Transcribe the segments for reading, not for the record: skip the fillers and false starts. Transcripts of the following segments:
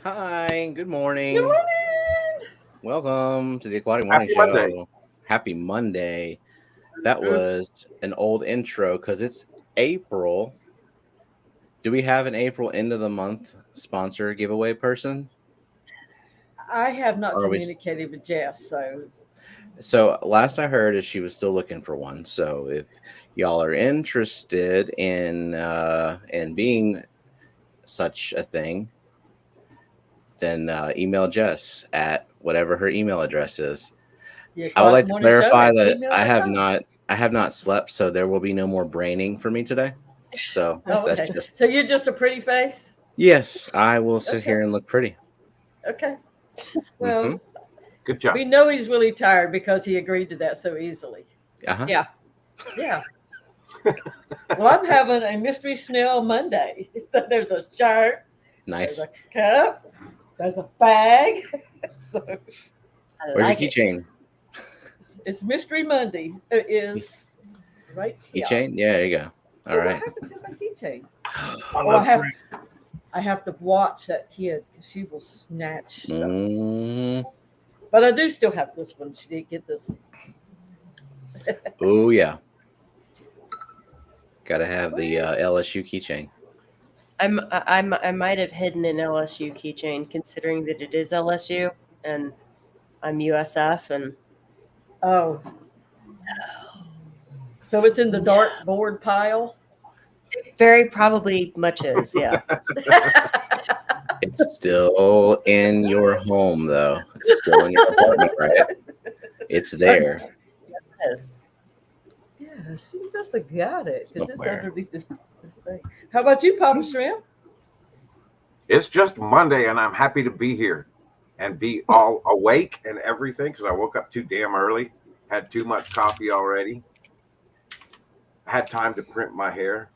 Hi, good Good morning. morning. Welcome to the Aquatic Morning Happy Monday. Show. Happy Monday. That Mhm. was an old intro because it's April. Do we have an April end of the month sponsor giveaway person? I have not Or are we? communicated with Jess, so So last I heard is she was still looking for one. So if y'all are interested in being such a thing, then email Jess at whatever her email address is. the I would Aquatic like to Morning Show clarify at that gmail.com. I have not slept, so there will be no more braining for me today. So Oh, that's okay. just So you're just a pretty face? yes, I will sit Okay. here and look pretty. Okay. Mm-hmm. Well, Good job. we know he's really tired because he agreed to that so easily. Uh-huh. Yeah. Yeah. Well, I'm having a mystery snail Monday. So there's a shirt, there's Nice. a cup, there's a bag. So I Where's your like it. keychain? it's Mystery Monday. It is right here. Keychain? Yeah, there you go. All Oh, what right. happened to my keychain? I Oh, I love have shrimp. I have to watch that kid because she will snatch stuff. Mm. But I do still have this one. She didn't get this one. Oh yeah, gotta have the LSU keychain. I might have hidden an LSU keychain, considering that it is LSU and I'm USF, and Oh, so it's in the no, dark board pile. very probably much is. Yeah. It's still in your home though. It's still in your apartment, right? It's there It is. Yeah, she must have got it because it's somewhere. underneath this thing. How about you, Papa Shrimp? It's just Monday, and I'm happy to be here and be all awake and everything because I woke up too damn early, had too much coffee already, had time to print my hair.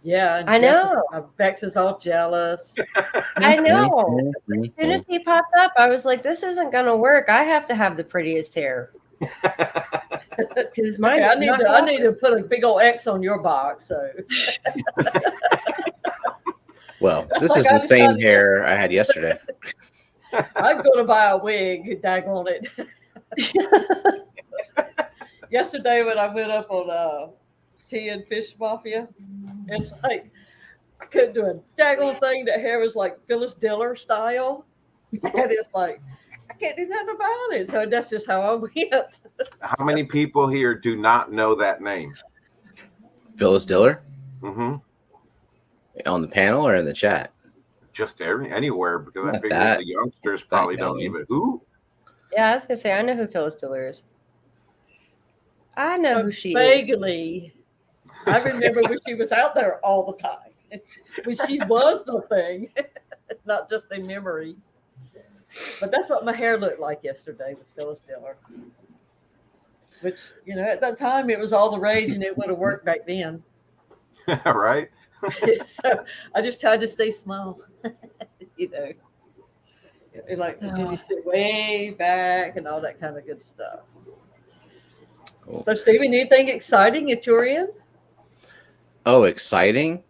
Yeah, and I Jess is, know. Bex is all jealous. I Mhm, know. mhm, As soon as mhm. he popped up, I was like, "This isn't gonna work. I have to have the prettiest hair because Okay, mine is not I need to cooperating." put a big old X on your box. So Well, that's this like is the I same decided just hair I had yesterday. I'm going to buy a wig. Dag on it. Yesterday when I went up on Tea and Fish Mafia, it's like I couldn't do a daggone thing. The hair was like Phyllis Diller style, and it's like I can't do nothing about it. So that's just how I went. How many people here do not know that name? Phyllis Diller Hmm. on the panel or in the chat? Just anywhere because I Not figure that the youngsters that probably don't known. even who. Yeah, I was gonna say I know who Phyllis Diller is. I know who she is. Vaguely, I remember when she was out there all the time. When she was the thing, not just a memory. But that's what my hair looked like yesterday was Phyllis Diller. Which, at that time it was all the rage and it would have worked back then. Right? So I just tried to stay small, you know. Like, did you Oh, sit way back and all that kind of good stuff? Cool. So, Stevie, anything exciting at your end? Oh, exciting!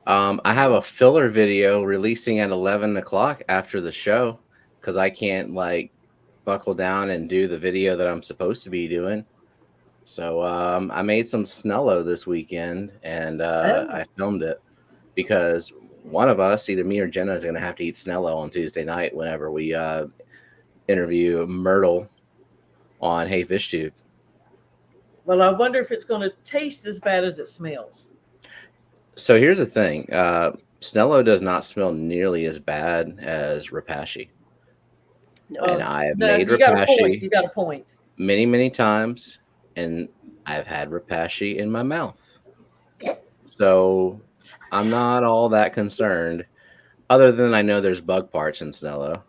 I have a filler video releasing at 11 o'clock after the show because I can't like buckle down and do the video that I'm supposed to be doing. So I made some Snello this weekend and Oh, I filmed it because one of us, either me or Jenna, is going to have to eat Snello on Tuesday night whenever we interview Myrtle on Hey Fish Tube. well, I wonder if it's going to taste as bad as it smells. So here's the thing: Snello does not smell nearly as bad as Rapashi, and no. I have No, made you got a point. Rapashi You got a point. many, many times, and I've had Rapashi in my mouth. So I'm not all that concerned. Other than I know there's bug parts in Snello,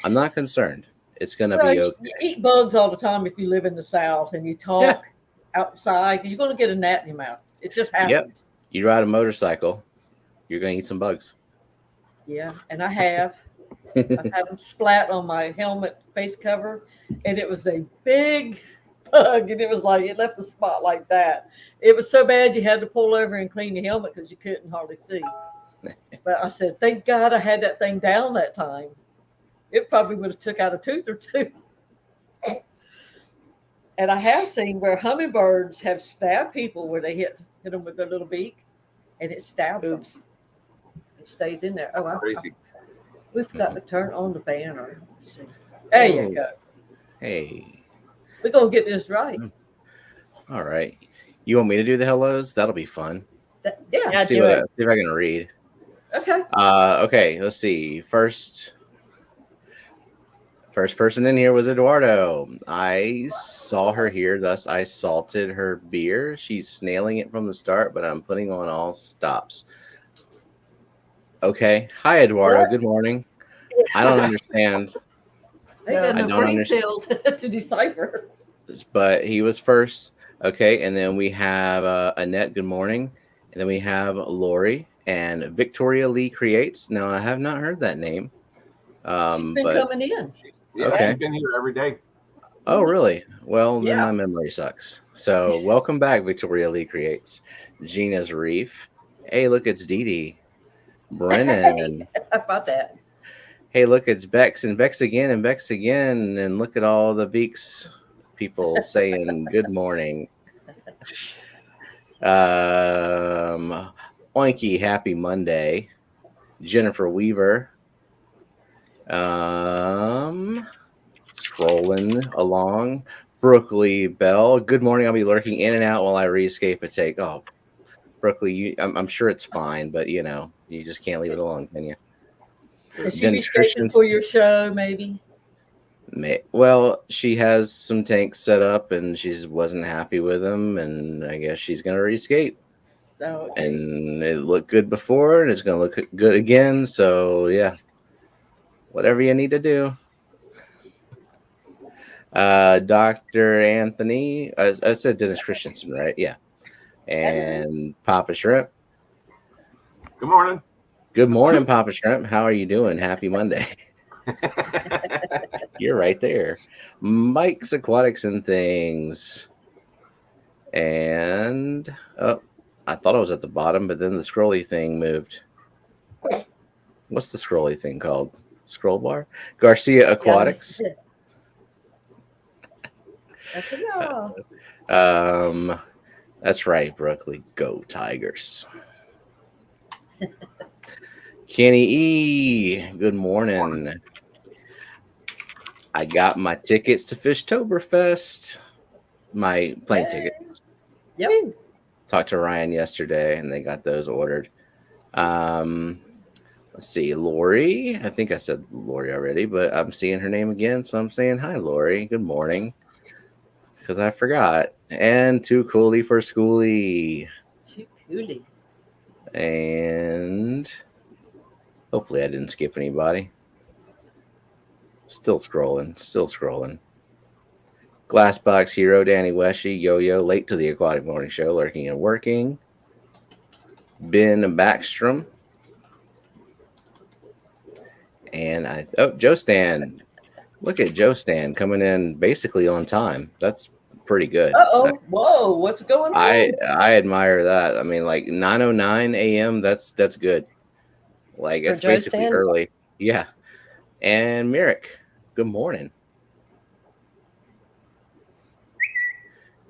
I'm not concerned. It's gonna Well, be okay. you eat bugs all the time if you live in the South and you Yeah. talk outside. You're going to get a gnat in your mouth. It just Yep. happens. You ride a motorcycle, you're gonna eat some bugs. Yeah, and I have. I've had them splat on my helmet face cover, and it was a big bug, and it was like it left a spot like that. It was so bad you had to pull over and clean your helmet because you couldn't hardly see. But I said, thank God I had that thing down that time. It probably would have took out a tooth or two. And I have seen where hummingbirds have stabbed people where they hit them with their little beak, and it stabs Oops. them. It stays in there. Oh, Crazy. we forgot to turn on the banner. Let's see. There you go. Hey. We're gonna get this right. All right. You want me to do the hellos? That'll be fun. Yeah. Yeah, see do what it. see if I can read. Okay. Okay, let's see. First person in here was Eduardo. I saw her here, thus I salted her beer. She's snailing it from the start, but I'm putting on all stops. Okay. Hi, Eduardo. What? Good morning. I don't understand, They got I no don't brain understand. cells to decipher. this, but he was first. Okay, and then we have Annette. Good morning. And then we have Lori and Victoria Lee Creates. Now, I have not heard that name. She's been But coming in. Yeah, Okay. she's been here every day. oh, really? Well, then Yeah. my memory sucks. So, welcome back, Victoria Lee Creates. Gina's Reef. Hey, look, it's Dee Dee. Brennan. How about that? Hey, look, it's Bex and Bex again and Bex again. And look at all the Beaks people saying good morning. Oinky, happy Monday. Jennifer Weaver. Scrolling along. Brooklyn Bell. Good morning. I'll be lurking in and out while I re-escape a take. Oh, Brooklyn, I'm sure it's fine, but you just can't leave it alone, can you? Is she Dennis escaping Christensen. for your show, maybe? Well, she has some tanks set up and she wasn't happy with them, and I guess she's gonna re-escape. Oh, okay. And it looked good before, and it's gonna look good again. So yeah, whatever you need to do. Dr. Anthony, I said Dennis Christensen, right? Yeah. And Papa Shrimp. Good morning. Good morning, Papa Shrimp. How are you doing? Happy Monday. You're right there. Mike's Aquatics and Things. And I thought I was at the bottom, but then the scrolly thing moved. What's the scrolly thing called? Scroll bar? Garcia Aquatics. That's a yeah. That's right, Brooklyn. Go Tigers. Kenny E, good morning. I got my tickets to Fishtoberfest. My plane tickets. Yep. Talked to Ryan yesterday, and they got those ordered. Let's see, Lori. I think I said Lori already, but I'm seeing her name again, so I'm saying hi, Lori. Good morning, because I forgot. And Too Coolie for Schoolie. Too coolie. And hopefully I didn't skip anybody. Still scrolling. Glassbox Hero, Danny Weshy, Yo-Yo, late to the Aquatic Morning Show, lurking and working. Ben Backstrom. And Joe Stan. Look at Joe Stan coming in basically on time. That's pretty good. Uh-oh. Whoa, what's going on? I admire that. I mean, like 9:09 a.m. That's good. Like it's basically Stan? early. Yeah. And Merrick, good morning.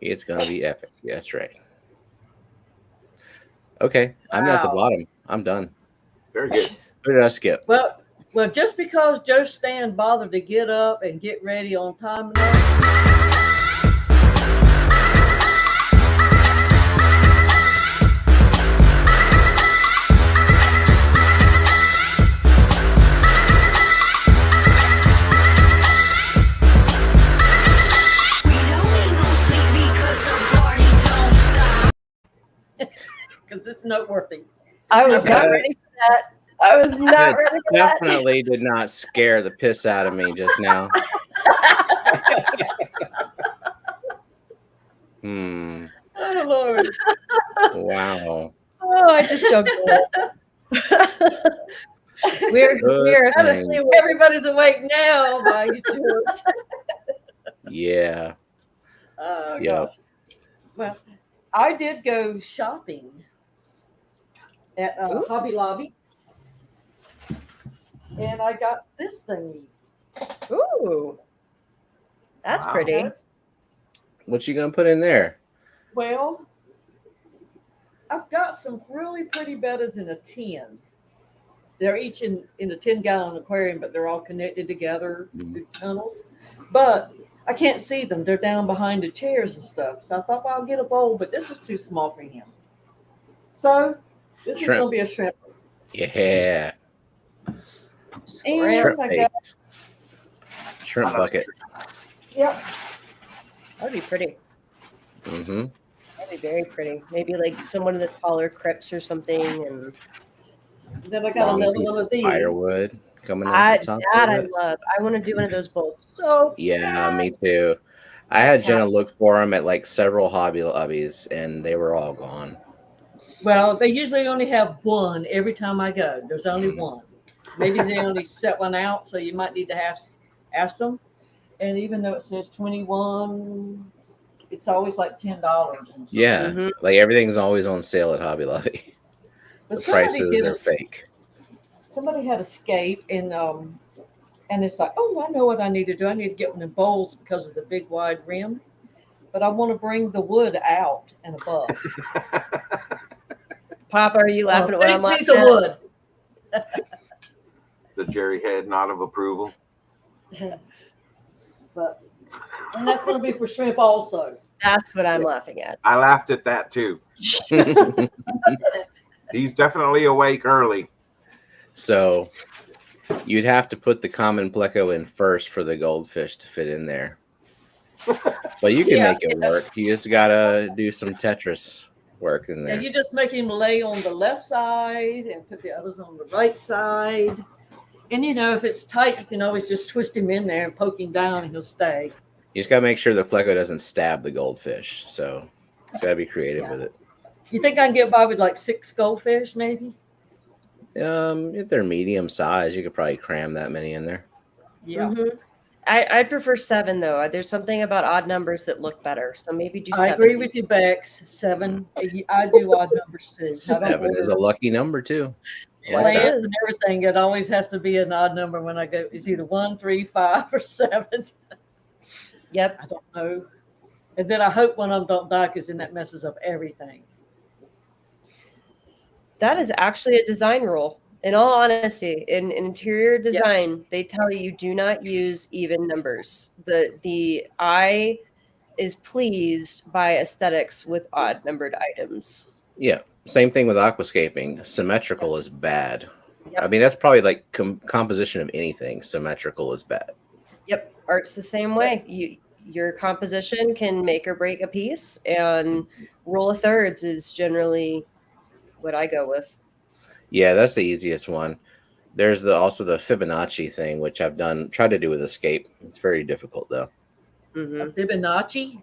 It's gonna be epic. Yeah, that's right. Okay, I'm at the Wow. bottom. I'm done. Very good. Who did I skip? Well, just because Joe Stan bothered to get up and get ready on time enough. Because it's noteworthy. I was not Okay. ready for that. I was not That ready for that. definitely did not scare the piss out of me just now. Oh, Lord. Wow. Oh, I just jumped. We're Good definitely thing. Everybody's awake now by you, George. Yeah. Oh, Yep. gosh. Well, I did go shopping at Hobby Lobby. And I got this thingy. Ooh, that's Wow. pretty. That's, What you gonna put in there? well, I've got some really pretty bettas in a tin. They're each in a 10-gallon aquarium, but they're all connected together through tunnels. But I can't see them. They're down behind the chairs and stuff. So I thought, well, I'll get a bowl, but this is too small for him. So this is Shrimp. going to be a shrimp. Yeah. And Shrimp I got, bakes. Shrimp bucket. yep. That'd be pretty. Mm-hmm. That'd be very pretty. Maybe like some one of the taller crypts or something. And Then I got Long another piece one of of these. firewood coming off the top that of I it. love. I want to do one of those bowls. So Yeah, bad. me too. I had Yeah. Jenna look for them at like several Hobby Lobbies, and they were all gone. Well, they usually only have one every time I go. There's only one. Maybe they only set one out, so you might need to ask them. And even though it says 21, it's always like $10. And something. Yeah, Mhm. like everything's always on sale at Hobby Lobby. But The somebody prices did are fake. somebody had escape and it's like, oh, I know what I need to do. I need to get one in bowls because of the big wide rim. But I want to bring the wood out and above. Papa, are you laughing at what Big I'm laughing piece of at? wood. The Jerry head nod of approval. But and that's going to be for shrimp also. That's what I'm laughing at. I laughed at that too. He's definitely awake early. So you'd have to put the common pleco in first for the goldfish to fit in there. But you can Yeah, make it work. You just gotta do some Tetris work in there. And you just make him lay on the left side and put the others on the right side. And you know, if it's tight, you can always just twist him in there and poke him down and he'll stay. You just gotta make sure the pleco doesn't stab the goldfish. So you gotta be creative with it. You think I can get by with like 6 goldfish, maybe? If they're medium size, you could probably cram that many in there. Yeah. Mhm. I'd prefer 7 though. There's something about odd numbers that look better. So maybe do 7. I agree with you, Bex. 7. I do odd numbers too. I don't 7 is a order lucky number too. I like plants that. and everything. It always has to be an odd number when I go. It's either 1, 3, 5, or 7. Yep. I don't know. And then I hope one of them don't die because then that messes up everything. That is actually a design rule. In all honesty, in interior design, they tell you do not use even numbers. The eye is pleased by aesthetics with odd numbered items. Yeah. Same thing with aquascaping. Symmetrical is bad. Yep. I mean, that's probably like composition of anything. Symmetrical is bad. Yep, art's the same way. Your composition can make or break a piece, and rule of thirds is generally what I go with. Yeah, that's the easiest one. There's also the Fibonacci thing, which I've tried to do with Escape. It's very difficult though. A Mm-hmm. Fibonacci?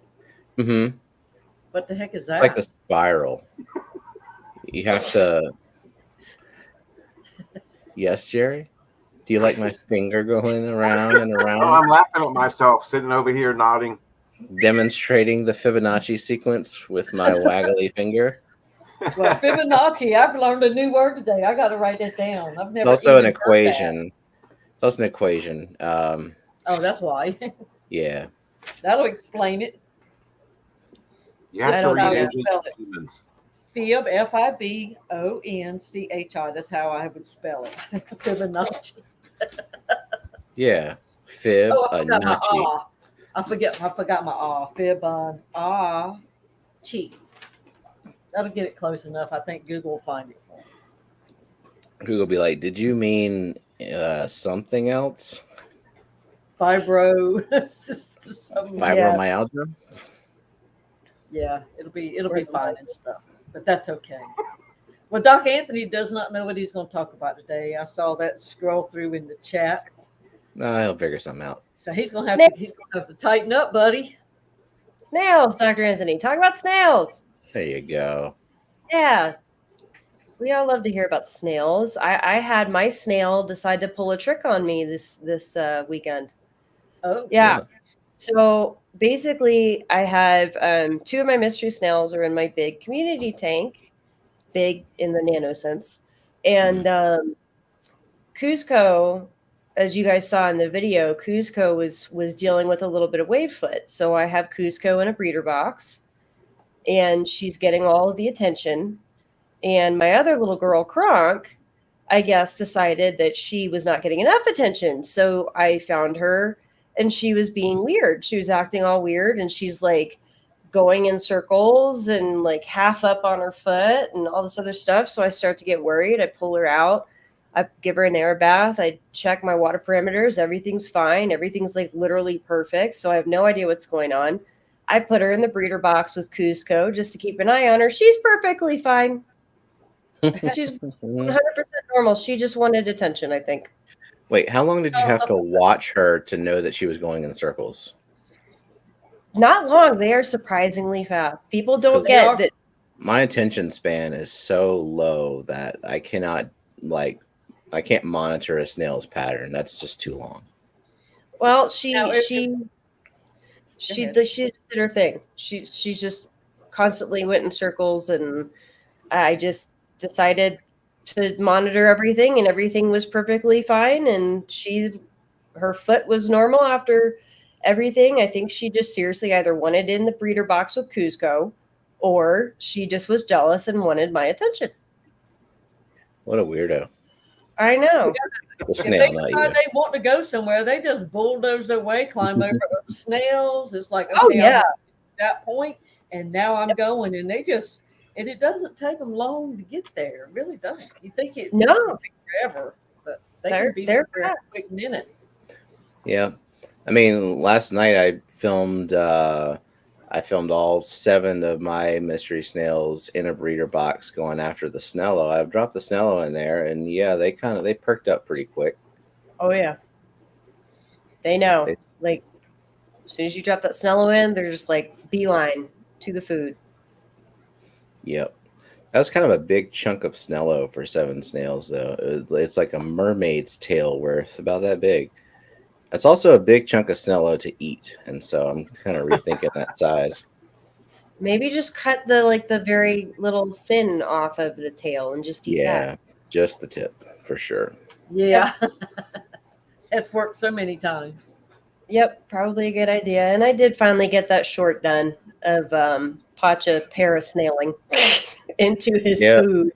Mm-hmm. What the heck is It's that? like the spiral. You have to. Yes, Jerry? Do you like my finger going around and Oh, around, I'm laughing at myself sitting over here nodding. demonstrating the Fibonacci sequence with my waggly finger? Well, Fibonacci. I've learned a new word today. I got to write that down. I've It's never also an even heard that. equation. It's also an equation. Oh, that's why. Yeah. That'll explain it. You have I to don't read know. into Spell it. humans. Fib, Fibonchi. That's how I would spell it. Fibonacci. Yeah. Fib. Oh, I forgot my Nachi. ah. I forgot my ah. Fibonacci. That'll get it close enough. I think Google will find it for me. Google will be like, did you mean something else? Fibromyalgia? Yeah, it'll be fine and stuff. But that's okay. Well, Doc Anthony does not know what he's going to talk about today. I saw that scroll through in the chat. No, he'll figure something out. So he's going to have to tighten up, buddy. Snails, Dr. Anthony. Talk about snails. There you go. Yeah. We all love to hear about snails. I had my snail decide to pull a trick on me this weekend. Oh, Yeah. So basically, I have 2 of my mystery snails are in my big community tank, big in the nano sense. And Cusco, as you guys saw in the video, Cusco was dealing with a little bit of wave foot. So I have Cusco in a breeder box, and she's getting all of the attention. And my other little girl, Kronk, I guess, decided that she was not getting enough attention. So I found her, and she was being weird. She was acting all weird, and she's like going in circles and like half up on her foot and all this other stuff. So I start to get worried. I pull her out. I give her an air bath. I check my water parameters. Everything's fine. Everything's like literally perfect. So I have no idea what's going on. I put her in the breeder box with Cusco just to keep an eye on her. She's perfectly fine. She's 100% normal. She just wanted attention, I think. Wait, how long did you have to watch her to know that she was going in circles? Not long. They are surprisingly fast. People don't get that. My attention span is so low that I cannot monitor a snail's pattern. That's just too long. Well, she did her thing. She just constantly went in circles, and I just decided to monitor everything, and everything was perfectly fine. And her foot was normal after everything. I think she just seriously either wanted in the breeder box with Cusco, or she just was jealous and wanted my attention. What a weirdo. I know. The snail, if they decide they want to go somewhere, they just bulldoze their way, climb over the snails. It's like, okay, oh yeah, I'm at that point, and now I'm going, and it doesn't take them long to get there. It really doesn't. You think it No. will take forever, but they're fast. a quick minute. Yeah. I mean, last night I filmed all 7 of my mystery snails in a breeder box going after the Snello. I've dropped the Snello in there, and yeah, they perked up pretty quick. Oh yeah. They know. Like as soon as you drop that Snello in, they're just like beeline to the food. Yep. That was kind of a big chunk of Snello for 7 snails, though. It's like a mermaid's tail worth, about that big. It's also a big chunk of Snello to eat, and so I'm kind of rethinking that size. Maybe just cut the very little fin off of the tail and just eat that. Just the tip for sure. Yeah. It's worked so many times. Yep, probably a good idea. And I did finally get that short done of Pacha parasnailing into his food.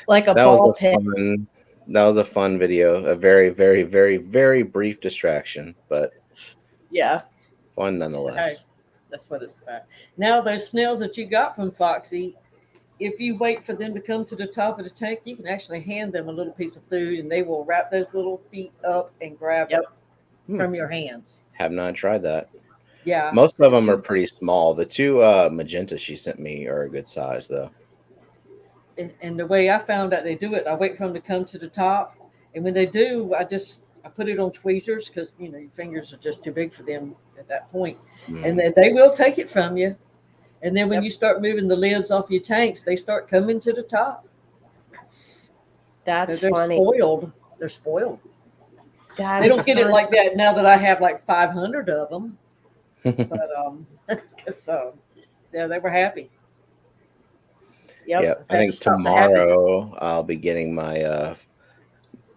Like a ball pit. That was a fun video. A very, very, very, very brief distraction, but yeah, fun nonetheless. Hey, that's what it's about. Now, those snails that you got from Foxy, if you wait for them to come to the top of the tank, you can actually hand them a little piece of food, and they will wrap those little feet up and grab it from your hands. Have not tried that. Yeah. Most of them are pretty small. The 2 magenta she sent me are a good size, though. And the way I found out they do it, I wait for them to come to the top, and when they do, I put it on tweezers because your fingers are just too big for them at that point, and then they will take it from you. And then when you start moving the lids off your tanks, they start coming to the top. That's they're funny. Spoiled. They're spoiled. They don't get it like that now that I have like 500 of them. But so yeah, they were happy. Yep. I think tomorrow I'll be getting my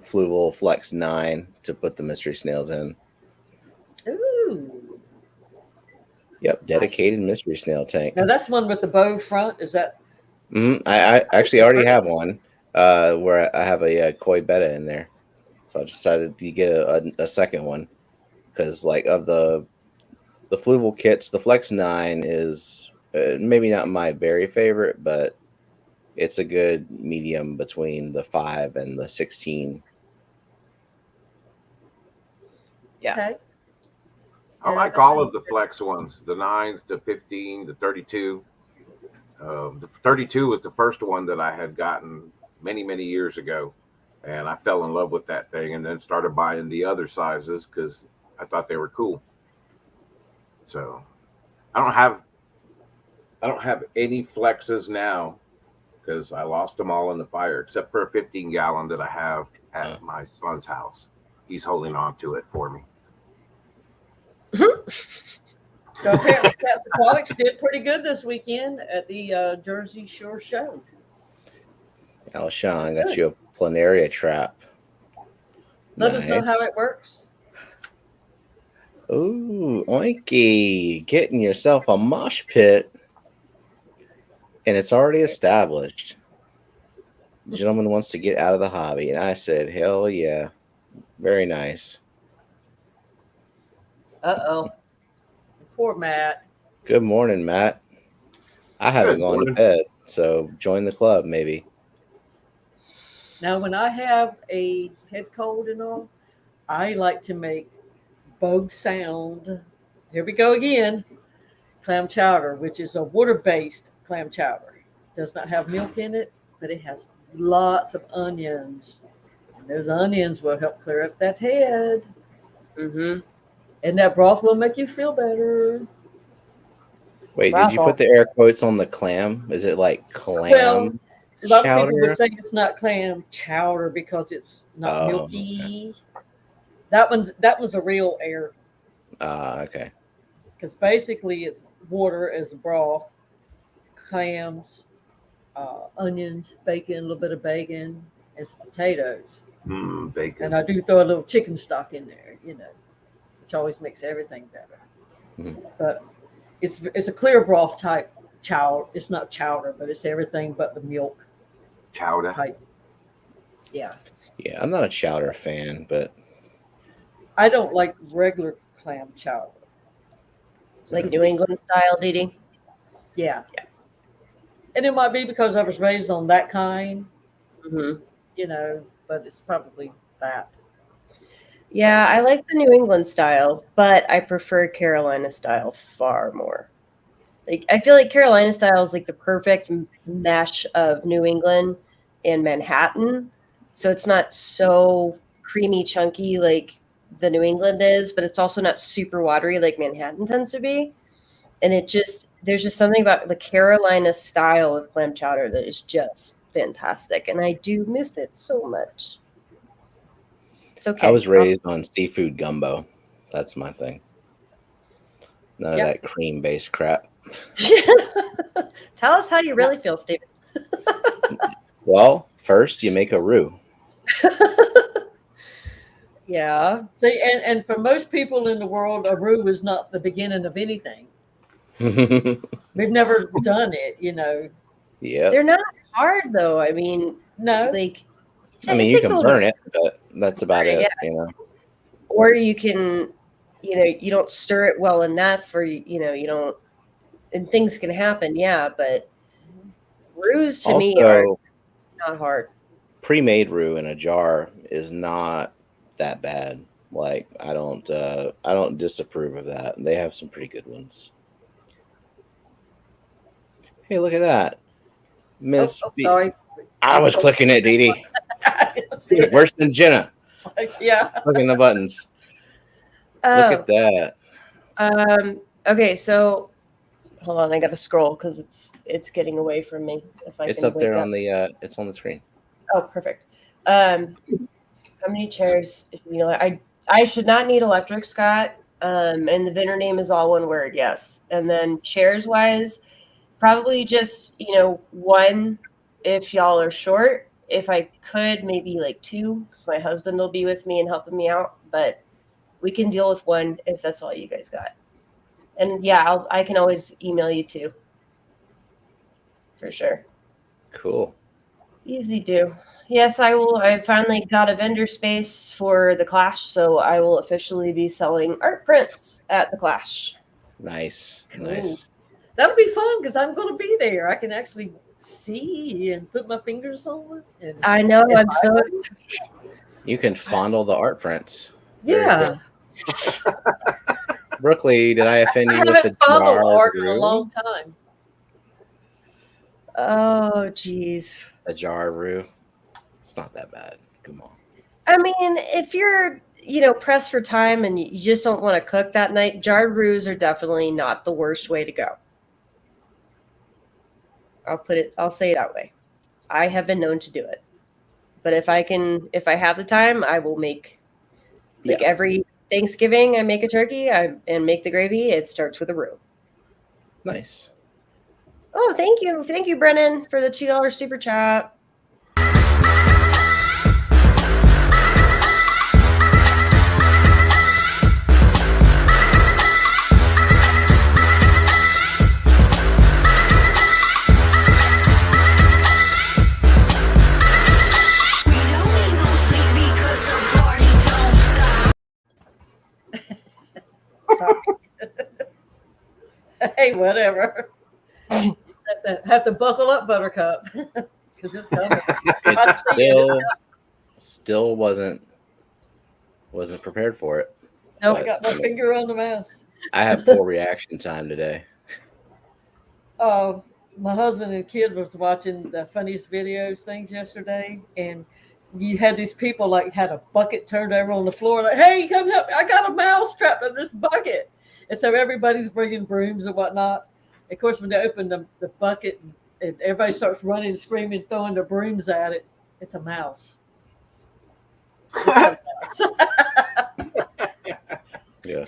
Fluval Flex 9 to put the mystery snails in. Ooh. Yep, dedicated mystery snail tank. Now that's one with the bow front. Is that? I actually already have one where I have a koi betta in there, so I decided to get a second one because, like, of the Fluval kits, the Flex 9 is maybe not my very favorite, but it's a good medium between the 5 and the 16. Yeah. Okay. I like all of the Flex ones, the 9s, the 15, the 32. The 32 was the first one that I had gotten many, many years ago. And I fell in love with that thing and then started buying the other sizes because I thought they were cool. So I don't have any Flexes now because I lost them all in the fire, except for a 15-gallon that I have at my son's house. He's holding on to it for me. So apparently Cats Aquatics did pretty good this weekend at the Jersey Shore show. Sean, got you a planaria trap. Let us know Nice. how it works. Ooh, oinky. Getting yourself a mosh pit. And it's already established. Gentleman wants to get out of the hobby. And I said, hell yeah. Very nice. Uh-oh. Poor Matt. Good morning, Matt. I haven't Good gone to morning. bed, so join the club maybe. Now, when I have a head cold and all, I like to make bogue sound. Here we go again. Clam chowder, which is a water-based clam chowder. Does not have milk in it, but it has lots of onions. And those onions will help clear up that head. Mm-hmm. And that broth will make you feel better. Wait, did you Raffle. put the air quotes on the clam? Is it like clam Well, a lot of people chowder? would say it's not clam chowder because it's not Oh, milky. That one's a real air, Okay. because basically it's water as a broth, clams, onions, bacon, a little bit of bacon, and some potatoes. Bacon. And I do throw a little chicken stock in there, which always makes everything better. Mhm. But it's a clear broth type chowder. It's not chowder, but it's everything but the milk Chowder. type. Yeah. Yeah, I'm not a chowder fan, but I don't like regular clam chowder. Like New England style, Didi? Yeah. And it might be because I was raised on that kind, Mm-hmm. But it's probably that. Yeah, I like the New England style, but I prefer Carolina style far more. Like, I feel like Carolina style is like the perfect mesh of New England and Manhattan. So it's not so creamy, chunky like the New England is, but it's also not super watery like Manhattan tends to be. And there's just something about the Carolina style of clam chowder that is just fantastic. And I do miss it so much. It's okay. I was raised on seafood gumbo. That's my thing. None of that cream-based crap. Tell us how you really feel, Stephen. Well, first you make a roux. Yeah. See, and for most people in the world, a roux is not the beginning of anything. We've never done it, Yep. They're not hard though. I mean, No. like I mean, you can burn it, but that's about it. Yeah. Or you can, you don't stir it well enough, or you don't, and things can happen. Yeah, but roux to me are not hard. Pre-made roux in a jar is not that bad. Like I don't disapprove of that. They have some pretty good ones. Hey, look at that, Miss. Sorry. I was clicking it, Dee Dee. Worse than Jenna. Yeah. Clicking the buttons. Look at that. Okay, so hold on, I gotta scroll because it's getting away from me. It's up there on the it's on the screen. Oh, perfect. How many chairs? I should not need electric, Scott. And the vendor name is all one word, yes. And then chairs wise, probably just one if y'all are short. If I could, maybe like two, because my husband will be with me and helping me out. But we can deal with one if that's all you guys got. And yeah, I can always email you too. For sure. Cool. Easy do. Yes, I will. I finally got a vendor space for the Clash, so I will officially be selling art prints at the Clash. Nice. Cool. Nice. That'll be fun because I'm going to be there. I can actually see and put my fingers on it. I know. I'm so excited. You can fondle the art prints. Yeah. Brookley, did I offend you I with the haven't fondled jar art in a roux? long time. Oh, geez. A jar roux. It's not that bad. Come on. I mean, if you're, pressed for time and you just don't want to cook that night, jarred roux are definitely not the worst way to go. I'll say it that way. I have been known to do it. But if I have the time, I will make, every Thanksgiving, I make a turkey and make the gravy. It starts with a roux. Nice. Oh, thank you. Thank you, Brennan, for the $2 super chat. Hey, whatever. have to buckle up, Buttercup, because it's coming. It still wasn't prepared for it. Nope. I got my finger on the mouse. I have poor reaction time today. My husband and kid was watching the funniest videos things yesterday, and you had these people like had a bucket turned over on the floor, like, "Hey, come help me! I got a mouse trapped in this bucket." And so everybody's bringing brooms and whatnot. Of course, when they open the bucket and everybody starts running, screaming, throwing their brooms at it, it's a mouse. It's a mouse. Yeah.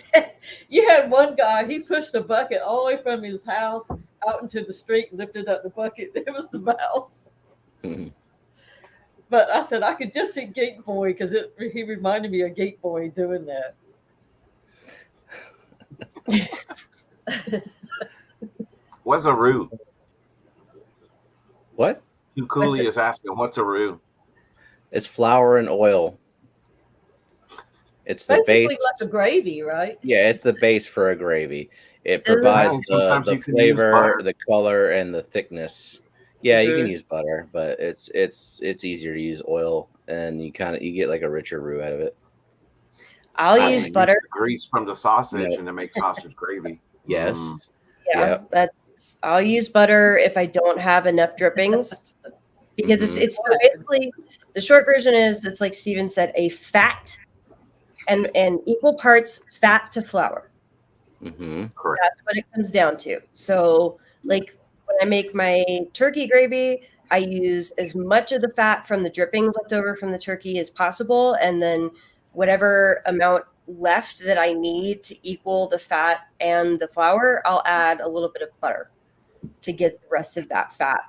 You had one guy, he pushed the bucket all the way from his house out into the street and lifted up the bucket. It was the mouse. Mm-hmm. But I said I could just see Gate Boy because he reminded me of Gate Boy doing that. What's a roux? What? Hugh Cooley is asking, what's a roux? It's flour and oil. It's the Basically base. like a gravy, right? Yeah, it's the base for a gravy. It provides the flavor, the color, and the thickness. Yeah, you can use butter, but it's easier to use oil, and you get like a richer roux out of it. I'll use butter. Use the grease from the sausage and to make sausage gravy. Yes. Yeah, I'll use butter if I don't have enough drippings, because it's so basically the short version is it's like Steven said, a fat and equal parts fat to flour. Correct. That's what it comes down to. So like when I make my turkey gravy, I use as much of the fat from the drippings left over from the turkey as possible, and then whatever amount left that I need to equal the fat and the flour, I'll add a little bit of butter to get the rest of that fat,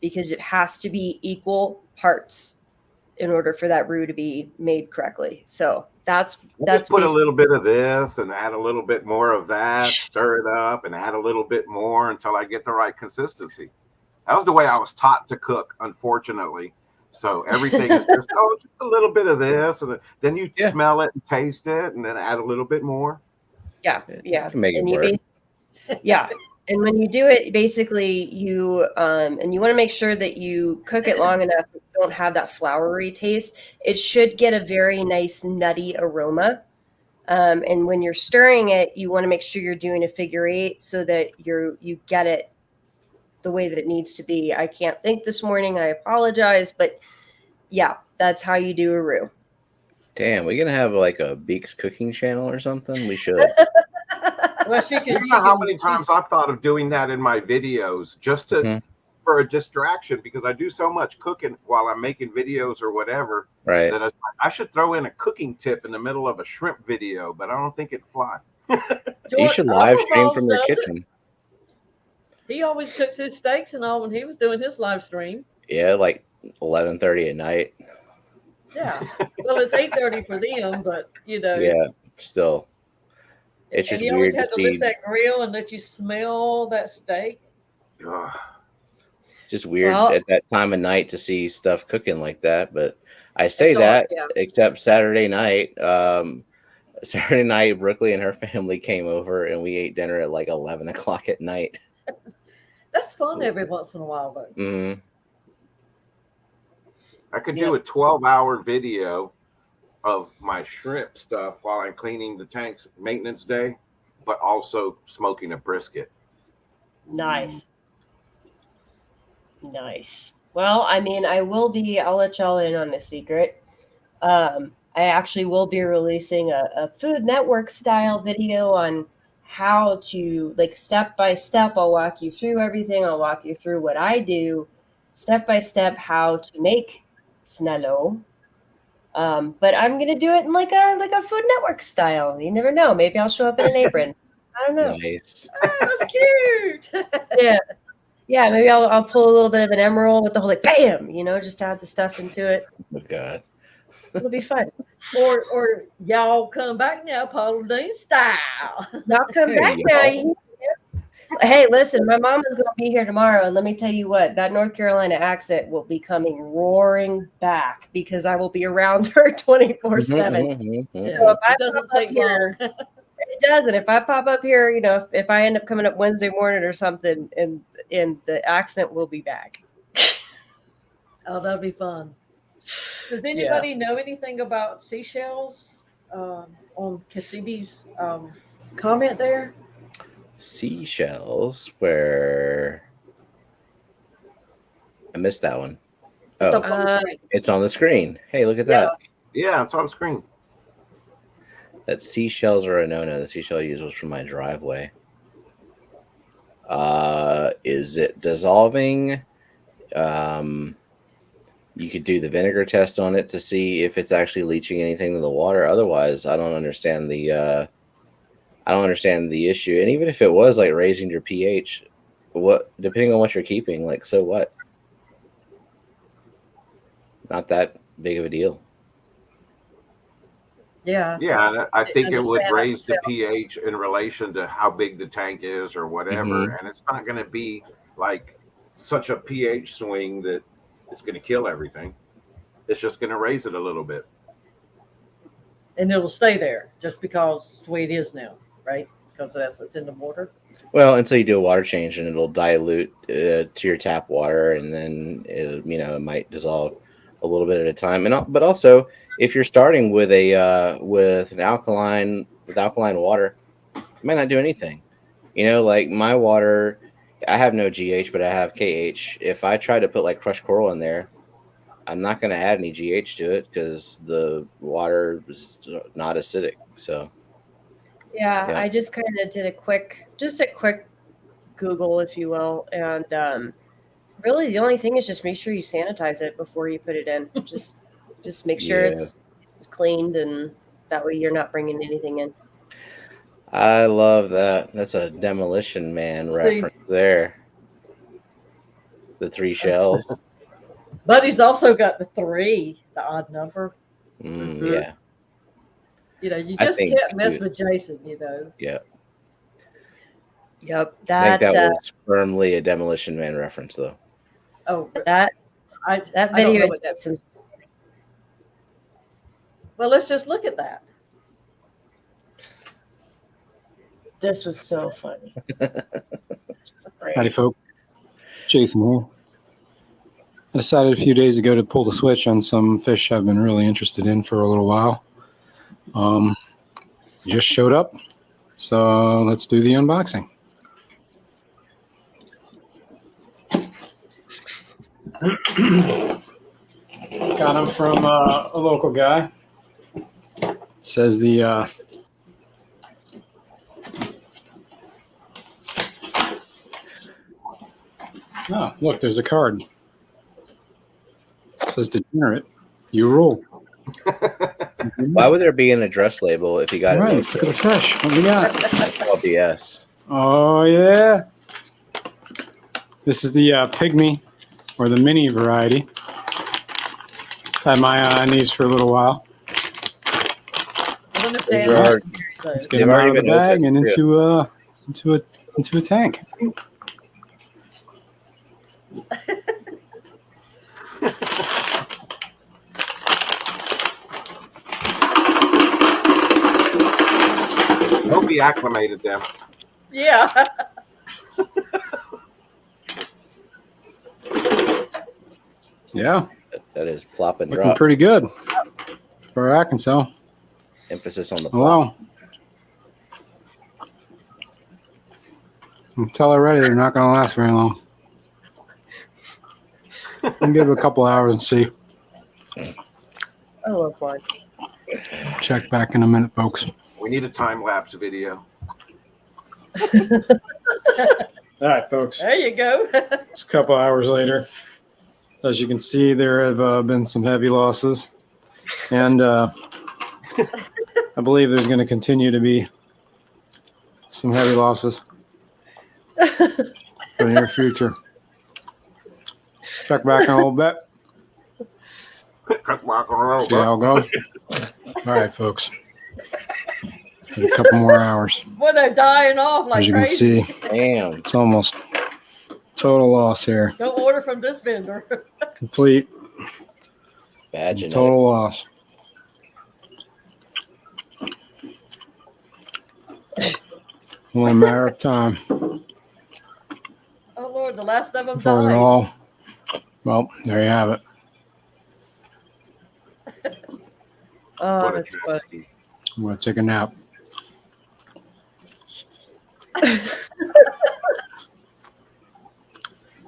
because it has to be equal parts in order for that roux to be made correctly. So that's put a little bit of this and add a little bit more of that, stir it up and add a little bit more until I get the right consistency. That was the way I was taught to cook, unfortunately. So everything is just just a little bit of this, and then you smell it and taste it, and then add a little bit more. Yeah. You can make it work. And when you do it, basically you and you want to make sure that you cook it long enough that you don't have that floury taste. It should get a very nice nutty aroma. And when you're stirring it, you want to make sure you're doing a figure eight so that you get it the way that it needs to be. I can't think this morning. I apologize, but yeah, that's how you do a roux. Damn, we're gonna have like a Beaks cooking channel or something. We should. Well, you know how many times I've thought of doing that in my videos just to for a distraction, because I do so much cooking while I'm making videos or whatever. Right. That I should throw in a cooking tip in the middle of a shrimp video, but I don't think it'd fly. You should live stream from your kitchen. He always cooks his steaks and all when he was doing his live stream. Yeah, like 11:30 at night. Yeah. Well, it's 8:30 for them, but you know. Yeah, still. It's just you weird always had to lift that grill and let you smell that steak. Just weird at that time of night to see stuff cooking like that. But I say except Saturday night. Saturday night, Brooklyn and her family came over and we ate dinner at like 11 o'clock at night. That's fun every once in a while, though. I could do a 12-hour video of my shrimp stuff while I'm cleaning the tanks maintenance day, but also smoking a brisket. Nice. Well, I mean, I'll let y'all in on a secret. I actually will be releasing a Food Network style video on how to, like, step by step. I'll walk you through everything. I'll walk you through what I do step by step, how to make snallow. But I'm gonna do it in like a Food Network style. You never know. Maybe I'll show up in an apron. I don't know. Nice. Oh, that's cute. Yeah. Maybe I'll pull a little bit of an emerald with the whole like bam, just add the stuff into it. Oh God. It'll be fun. Or y'all come back now, Paula Dean style. Y'all come back now. Hey, listen, my mom is going to be here tomorrow, and let me tell you what, that North Carolina accent will be coming roaring back because I will be around her 24/7. So if I doesn't take long. does. And if I pop up here, if I end up coming up Wednesday morning or something, and the accent will be back. Oh, that'd be fun. Does anybody know anything about seashells on Cassidy's comment there? Seashells, where I missed that one. It's Oh, up on the screen. it's on the screen. Hey, look at that. Yeah, it's on the screen. That seashells are a no-no. The seashell I used was from my driveway. Is it dissolving? You could do the vinegar test on it to see if it's actually leaching anything to the water. Otherwise, I don't understand the issue. And even if it was like raising your pH, depending on what you're keeping, like, so what? Not that big of a deal. Yeah. Yeah, I think it would understand raise the myself. pH in relation to how big the tank is or whatever. And it's not going to be like such a pH swing that it's going to kill everything. It's just going to raise it a little bit. And it'll stay there just because it's the way it is now, right? Because that's what's in the water. Well, until you do a water change, and it'll dilute to your tap water, and then it might dissolve a little bit at a time. But also, if you're starting with alkaline water, it might not do anything. Like my water, I have no GH, but I have KH. If I try to put like crushed coral in there, I'm not going to add any GH to it because the water is not acidic. So Yeah, I just kind of did a quick Google, if you will, and really the only thing is just make sure you sanitize it before you put it in. Just make sure it's cleaned, and that way you're not bringing anything in. I love that. That's a Demolition Man reference there. The 3 shells. Buddy's also got the 3, the odd number. Yeah. You just can't mess with Jason, Yeah. Yep. I think that was firmly a Demolition Man reference, though. Oh, that video. Well, let's just look at that. This was so funny. Howdy, folk. Jason here. I decided a few days ago to pull the switch on some fish I've been really interested in for a little while. Just showed up, so let's do the unboxing. Got them from a local guy. Says the oh, look, there's a card. It says degenerate. You rule. Why would there be an address label if you got Right, it? let's look at the fish. What we got? LBS. Oh, yeah. This is the pygmy or the mini variety. Had my eye on these for a little while. Let's get them out of the bag and into a tank. Hope he acclimated them. Yeah. Yeah. That is plop and Looking drop. pretty good for Arkansas. Emphasis on the plop. Wow. I can tell already they're not going to last very long. I'll give it a couple hours and see. I love wine. Check back in a minute, folks. We need a time-lapse video. All right, folks. There you go. It's a couple hours later. As you can see, there have been some heavy losses. And I believe there's going to continue to be some heavy losses for the near future. Check back in a little bit. Check back on a little See how it goes. All right, folks. A couple more hours. Boy, they're dying off like As you crazy. can see, Damn. it's almost total loss here. Don't order from this vendor. Complete Bad genetics. total loss. Only a matter of time Oh Lord, the last of them before they're died. all. Well, there you have it. Oh, What a that's funny. travesty. I'm going to take a nap.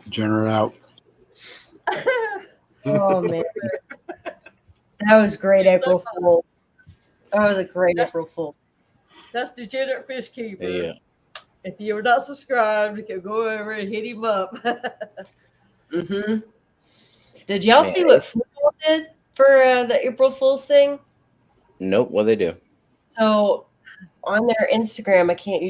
Degenerate out. Oh man, that was great, April Fools. That was a great April Fool. That's Degenerate Fish Keeper. Yeah. If you are not subscribed, you can go over and hit him up. Mm-hmm. Did y'all Man, see what Football did for the April Fool's thing? Nope. What they do? So on their Instagram, I can't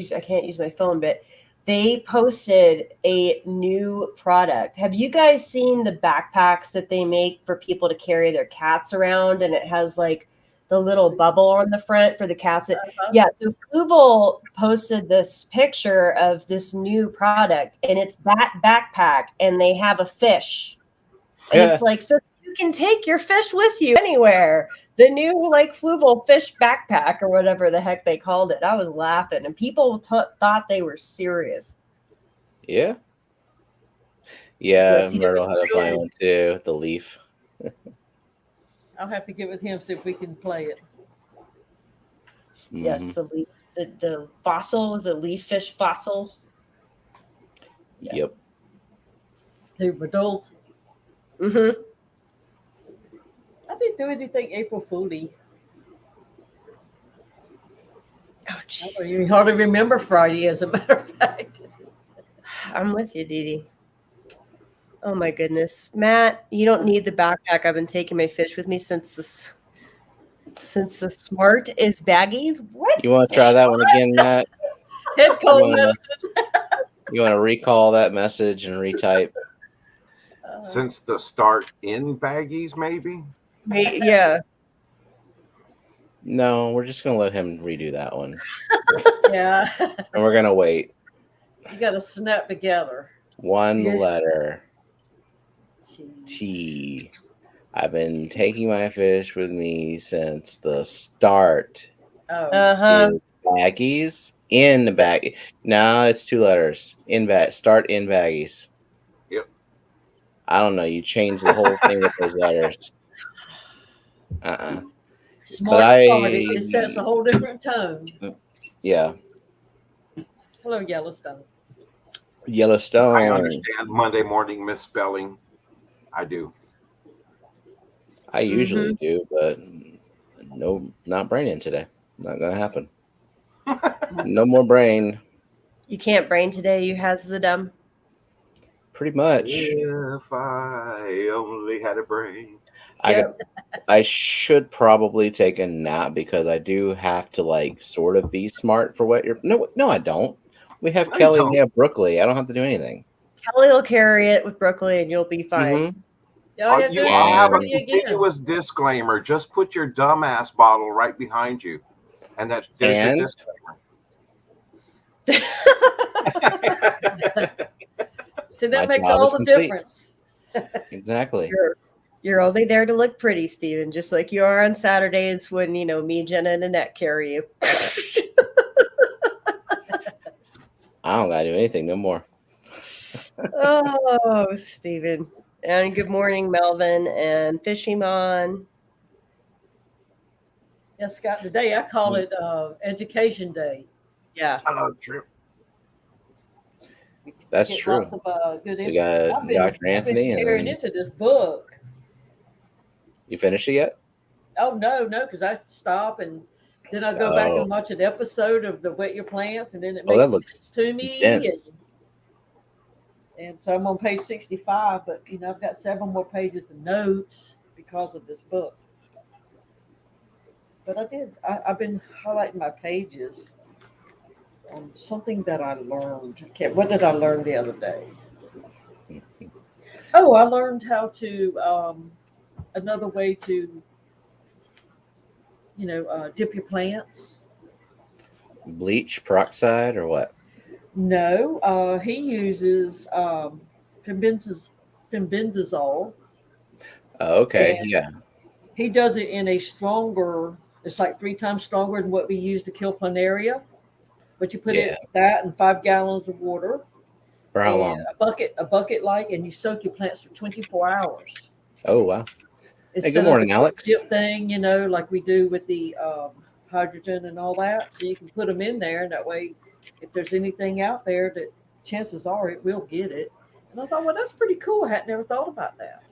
use my phone, but they posted a new product. Have you guys seen the backpacks that they make for people to carry their cats around? And it has like the little bubble on the front for the cats. Yeah, so Fluval posted this picture of this new product, and it's that backpack, and they have a fish. And it's like, so you can take your fish with you anywhere. The new like Fluval fish backpack or whatever the heck they called it. I was laughing, and people thought they were serious. Yeah. Yeah, Yes, he Myrtle had a funny really- one too. The leaf. I'll have to get with him, see if we can play it. Yes, Mhm. the leaf, the fossil was a leaf fish fossil. Yeah. Yep. Two adults. Mm-hmm. I didn't do anything April Fool-y. Oh, I don't jeez. even hardly remember Friday, as a matter of fact. I'm with you, Dee Dee. Oh my goodness, Matt, you don't need the backpack. I've been taking my fish with me since the smart is baggies. What? You want to try that one again, Matt? Head cold wanna- medicine. You want to recall that message and retype? Since the start in baggies, maybe? Yeah. No, we're just gonna let him redo that one, Yeah, and we're gonna wait. you got to snap together. One Yeah. letter Jeez. T. I've been taking my fish with me since the start. Oh, Uh-huh. Is baggies in the bag. No, it's two letters. In bag. Start in baggies. Yep. I don't know. You changed the whole thing with those letters. smart I- start. It sets a whole different tone. Yeah. Hello, Yellowstone. Yellowstone. I understand Monday morning misspelling. I do. I usually do, but no, not braining today. Not gonna happen. No more brain. You can't brain today. You has the dumb. Pretty much. If I only had a brain. I should probably take a nap because I do have to like sort of be smart for what you're. No, I don't. We have No, you Kelly. don't. We have Brookley. I don't have to do anything. Kelly will carry it with Brooklyn, and you'll be fine. Mhm. All you have to You do is all have a me again. continuous disclaimer. Just put your dumbass bottle right behind you. And there's your And? disclaimer. See, that My makes job all is the complete. difference. Exactly. You're only there to look pretty, Steven, just like you are on Saturdays when, me, Jenna, and Annette carry you. I don't gotta do anything no more. Oh, Steven. And good morning, Melvin and Fishymon. Yes, Scott. Today I call it Education Day. Yeah. I know it's true. That's Get true. Lots of good We info. got I've been, Dr. I've Anthony, been and tearing then into this book. you finished it yet? Oh no, because I stop and then I go back Oh. and watch an episode of the Wet Your Plants, and then it Oh, that makes looks sense to me. dense. And so I'm on page 65, but I've got 7 more pages of notes because of this book. But I've been highlighting my pages on something that I learned. What did I learn the other day? Oh, I learned how to another way to dip your plants. Bleach peroxide or what? No, he uses fenbendazole. Oh, okay. And- Yeah. He does it in a stronger. It's like 3 times stronger than what we use to kill planaria. But you put Yeah. that in 5 gallons of water. For how and long? A bucket like, and you soak your plants for 24 hours. Oh, wow. Hey, Instead good morning, of the Alex. dip thing, like we do with the hydrogen and all that. So you can put them in there, and that way, if there's anything out there, that chances are it will get it. And I thought, well, that's pretty cool. I had never thought about that.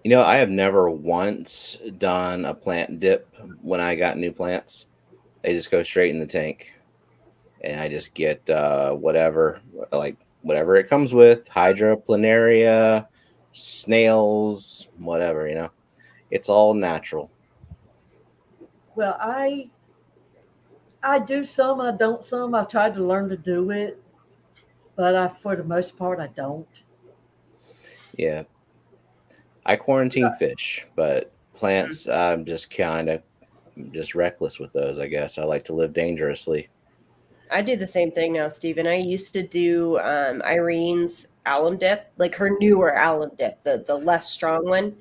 I have never once done a plant dip when I got new plants. They just go straight in the tank. And I just get whatever it comes with, Hydra, planaria, snails, whatever. It's all natural. Well, I do some, I don't some. I tried to learn to do it, but for the most part, I don't. Yeah. I quarantine fish, but plants, I'm just kind of just reckless with those, I guess. I like to live dangerously. I do the same thing now, Stephen. I used to do Irene's alum dip, like her newer alum dip, the less strong one.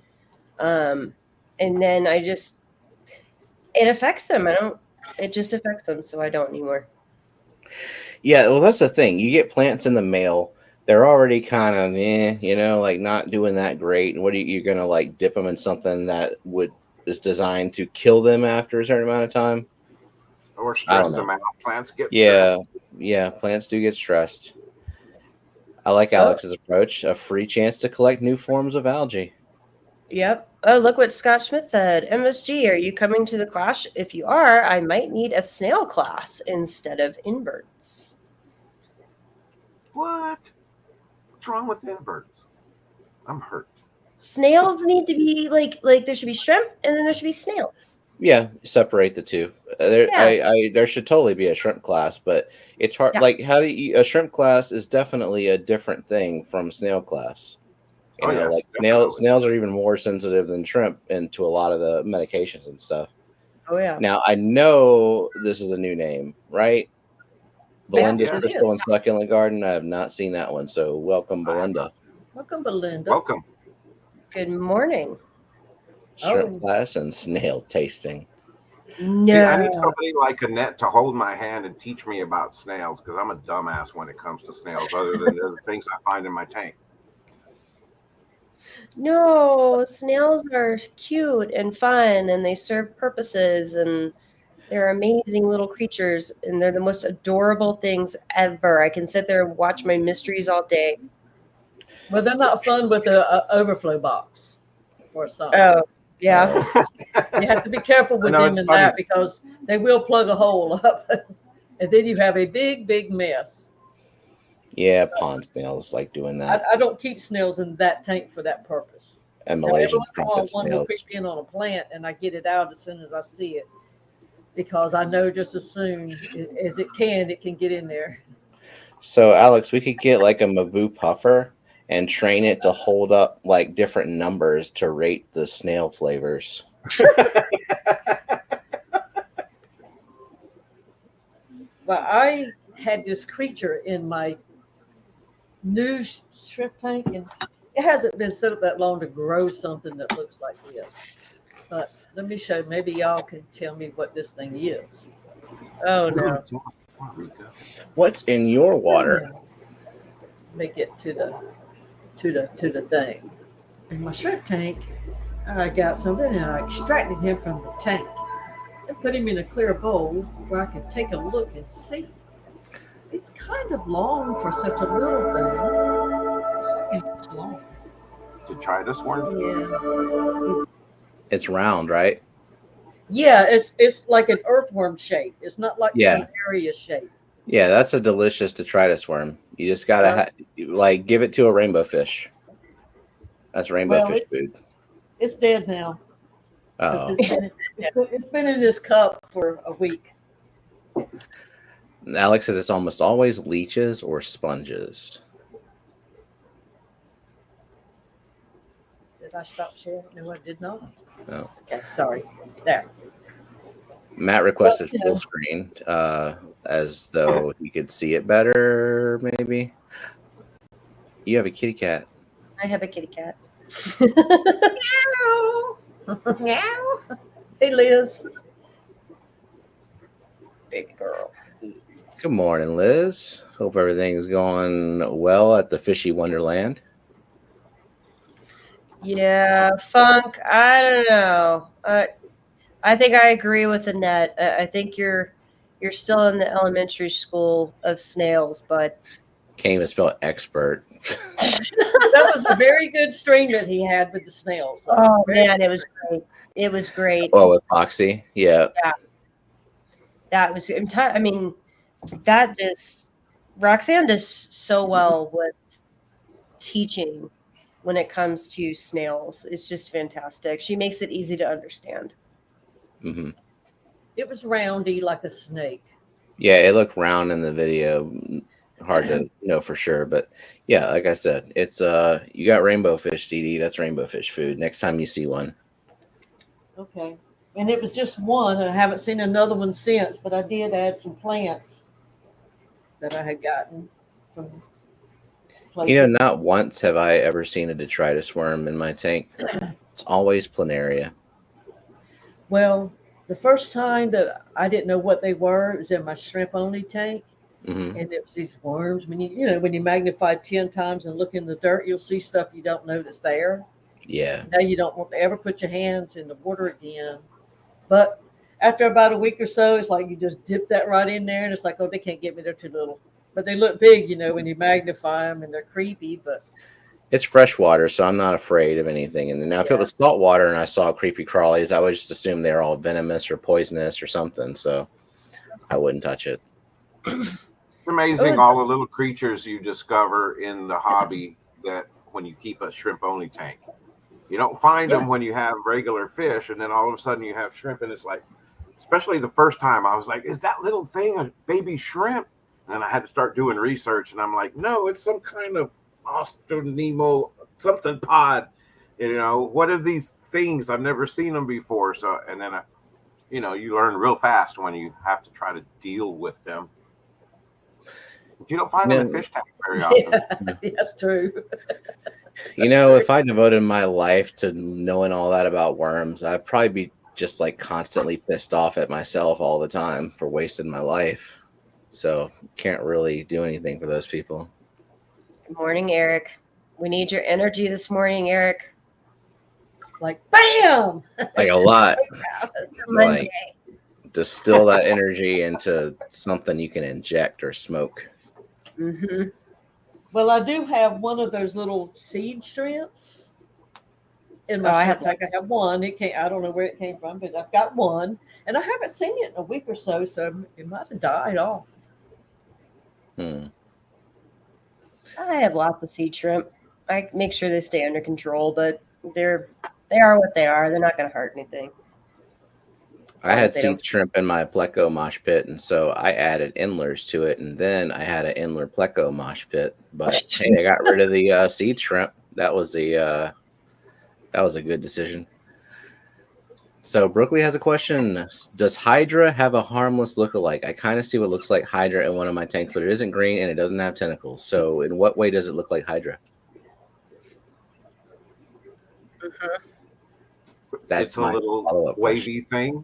And then it affects them. It just affects them, so I don't anymore. Yeah, well, that's the thing. You get plants in the mail, they're already kind of, like not doing that great. And what are you going to like dip them in something that is designed to kill them after a certain amount of time? Or I don't stress know. them out. Plants get Yeah, stressed. yeah, plants do get stressed. I like Alex's approach, a free chance to collect new forms of algae. Yep. Oh, look what Scott Schmidt said. MSG, are you coming to the class? If you are, I might need a snail class instead of inverts. What? What's wrong with inverts? I'm hurt. Snails need to be like there should be shrimp and then there should be snails. Yeah, separate the two. There should totally be a shrimp class, but it's hard. Yeah. Like, a shrimp class is definitely a different thing from snail class. Yes, Like definitely. snails are even more sensitive than shrimp into a lot of the medications and stuff. Oh yeah. Now I know this is a new name, right? Belinda's Yes, it Crystal is. and Succulent Garden. I have not seen that one, so welcome, Belinda. Welcome, Belinda. Welcome. Good morning. Shrimp class and snail tasting. No. See, I need somebody like Annette to hold my hand and teach me about snails because I'm a dumbass when it comes to snails, other than the things I find in my tank. No, snails are cute and fun and they serve purposes and they're amazing little creatures and they're the most adorable things ever. I can sit there and watch my mysteries all day. Well, they're not fun with the overflow box or something. Oh, yeah. You have to be careful with them in that because they will plug a hole up and then you have a big, big mess. Yeah, pond snails like doing that. I don't keep snails in that tank for that purpose. And Malaysian Every once in a while, one will snails. creep in on a plant and I get it out as soon as I see it because I know just as soon as it can get in there. So, Alex, we could get like a Mabu puffer and train it to hold up like different numbers to rate the snail flavors. Well, I had this creature in my new shrimp tank, and it hasn't been set up that long to grow something that looks like this. But let me show. Maybe y'all can tell me what this thing is. Oh no. What's in your water? Let me get to the thing. In my shrimp tank, I got something and I extracted him from the tank and put him in a clear bowl where I could take a look and see. It's kind of long for such a little thing. It's long. Detritus Worm? Yeah. It's round, right? Yeah, it's like an earthworm shape. It's not like Yeah. area shape. Yeah, that's a delicious detritus worm. You just gotta give it to a rainbow fish. That's rainbow fish food. It's dead now. Oh, It's been in this cup for a week. Alex says it's almost always leeches or sponges. Did I stop sharing? No, I did not. No. Okay, sorry. There. Matt requested full screen, as though he could see it better, maybe. You have a kitty cat. I have a kitty cat. Meow. Meow. Hey, Liz. Big girl. Good morning, Liz. Hope everything's going well at the Fishy Wonderland. Yeah, Funk. I don't know. I think I agree with Annette. I think you're still in the elementary school of snails, but Can't even spell expert. That was a very good stream that he had with the snails. oh Very man, good it was stream. great. It was great. Well, with Foxy, yeah. That was. I mean, that just Roxanne does so well with teaching when it comes to snails. It's just fantastic. She makes it easy to understand. Hmm. It was roundy like a snake. Yeah, it looked round in the video. Hard to know for sure, but yeah, like I said, it's you got rainbow fish, Dee Dee. That's rainbow fish food. Next time you see one. Okay. And it was just one, and I haven't seen another one since, but I did add some plants that I had gotten from places. You know, not once have I ever seen a detritus worm in my tank. It's always planaria. Well, the first time that I didn't know what they were, it was in my shrimp only tank. Hmm. And it was these worms. When when you magnify 10 times and look in the dirt, you'll see stuff you don't notice there. Yeah. Now you don't want to ever put your hands in the water again. But after about a week or so, it's like you just dip that right in there, and it's like, oh, they can't get me; they're too little. But they look big, when you magnify them, and they're creepy. But It's fresh water, so I'm not afraid of anything. And now, if it was salt water and I saw creepy crawlies, I would just assume they're all venomous or poisonous or something. So I wouldn't touch it. It's amazing all the little creatures you discover in the hobby that when you keep a shrimp only tank. You don't find them when you have regular fish, and then all of a sudden you have shrimp, and it's like, especially the first time, I was like, is that little thing a baby shrimp? And then I had to start doing research, and I'm like, no, it's some kind of Nemo something pod. What are these things? I've never seen them before. So, and then, you learn real fast when you have to try to deal with them. But you don't find them in fish tanks very often. Yeah, that's true. If I devoted my life to knowing all that about worms, I'd probably be just like constantly pissed off at myself all the time for wasting my life. So can't really do anything for those people. Good morning, Eric. We need your energy this morning, Eric. Like, bam! Like a lot. It's a Monday. Like, distill that energy into something you can inject or smoke. Mm-hmm. Well, I do have one of those little seed shrimps in my shrimp tank. I have one. I don't know where it came from, but I've got one, and I haven't seen it in a week or so, so it might have died off. I have lots of seed shrimp. I make sure they stay under control, but they are what they are. They're not going to hurt anything. I had seed shrimp in my pleco mosh pit, and so I added endlers to it, and then I had an endler pleco mosh pit. But hey, I got rid of the seed shrimp. That was a good decision. So Brooklyn has a question. Does Hydra have a harmless look-alike? I kind of see what looks like Hydra in one of my tanks, but it isn't green and it doesn't have tentacles. So in what way does it look like Hydra? That's a little wavy thing.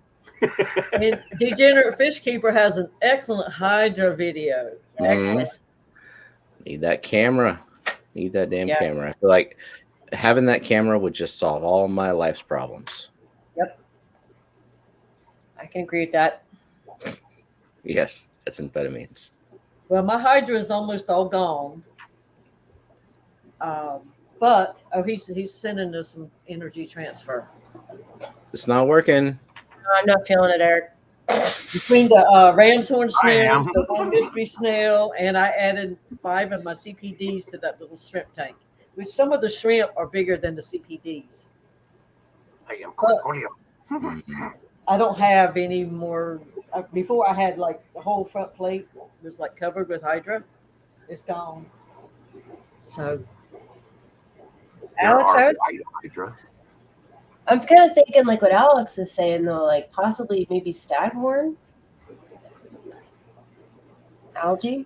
And Degenerate Fish Keeper has an excellent Hydra video. Excellent. Need that camera. Need that damn camera. I feel like having that camera would just solve all my life's problems. Yep. I can agree with that. Yes, that's amphetamines. Well, my Hydra is almost all gone. But he's sending us some energy transfer. It's not working. I'm not feeling it, Eric. Between the ram's horn snail, the one mystery snail, and I added 5 of my CPDs to that little shrimp tank, which some of the shrimp are bigger than the CPDs. I don't have any more. Before I had like the whole front plate was like covered with Hydra. It's gone. So, Alex, I'm kind of thinking like what Alex is saying though, like possibly maybe staghorn, algae.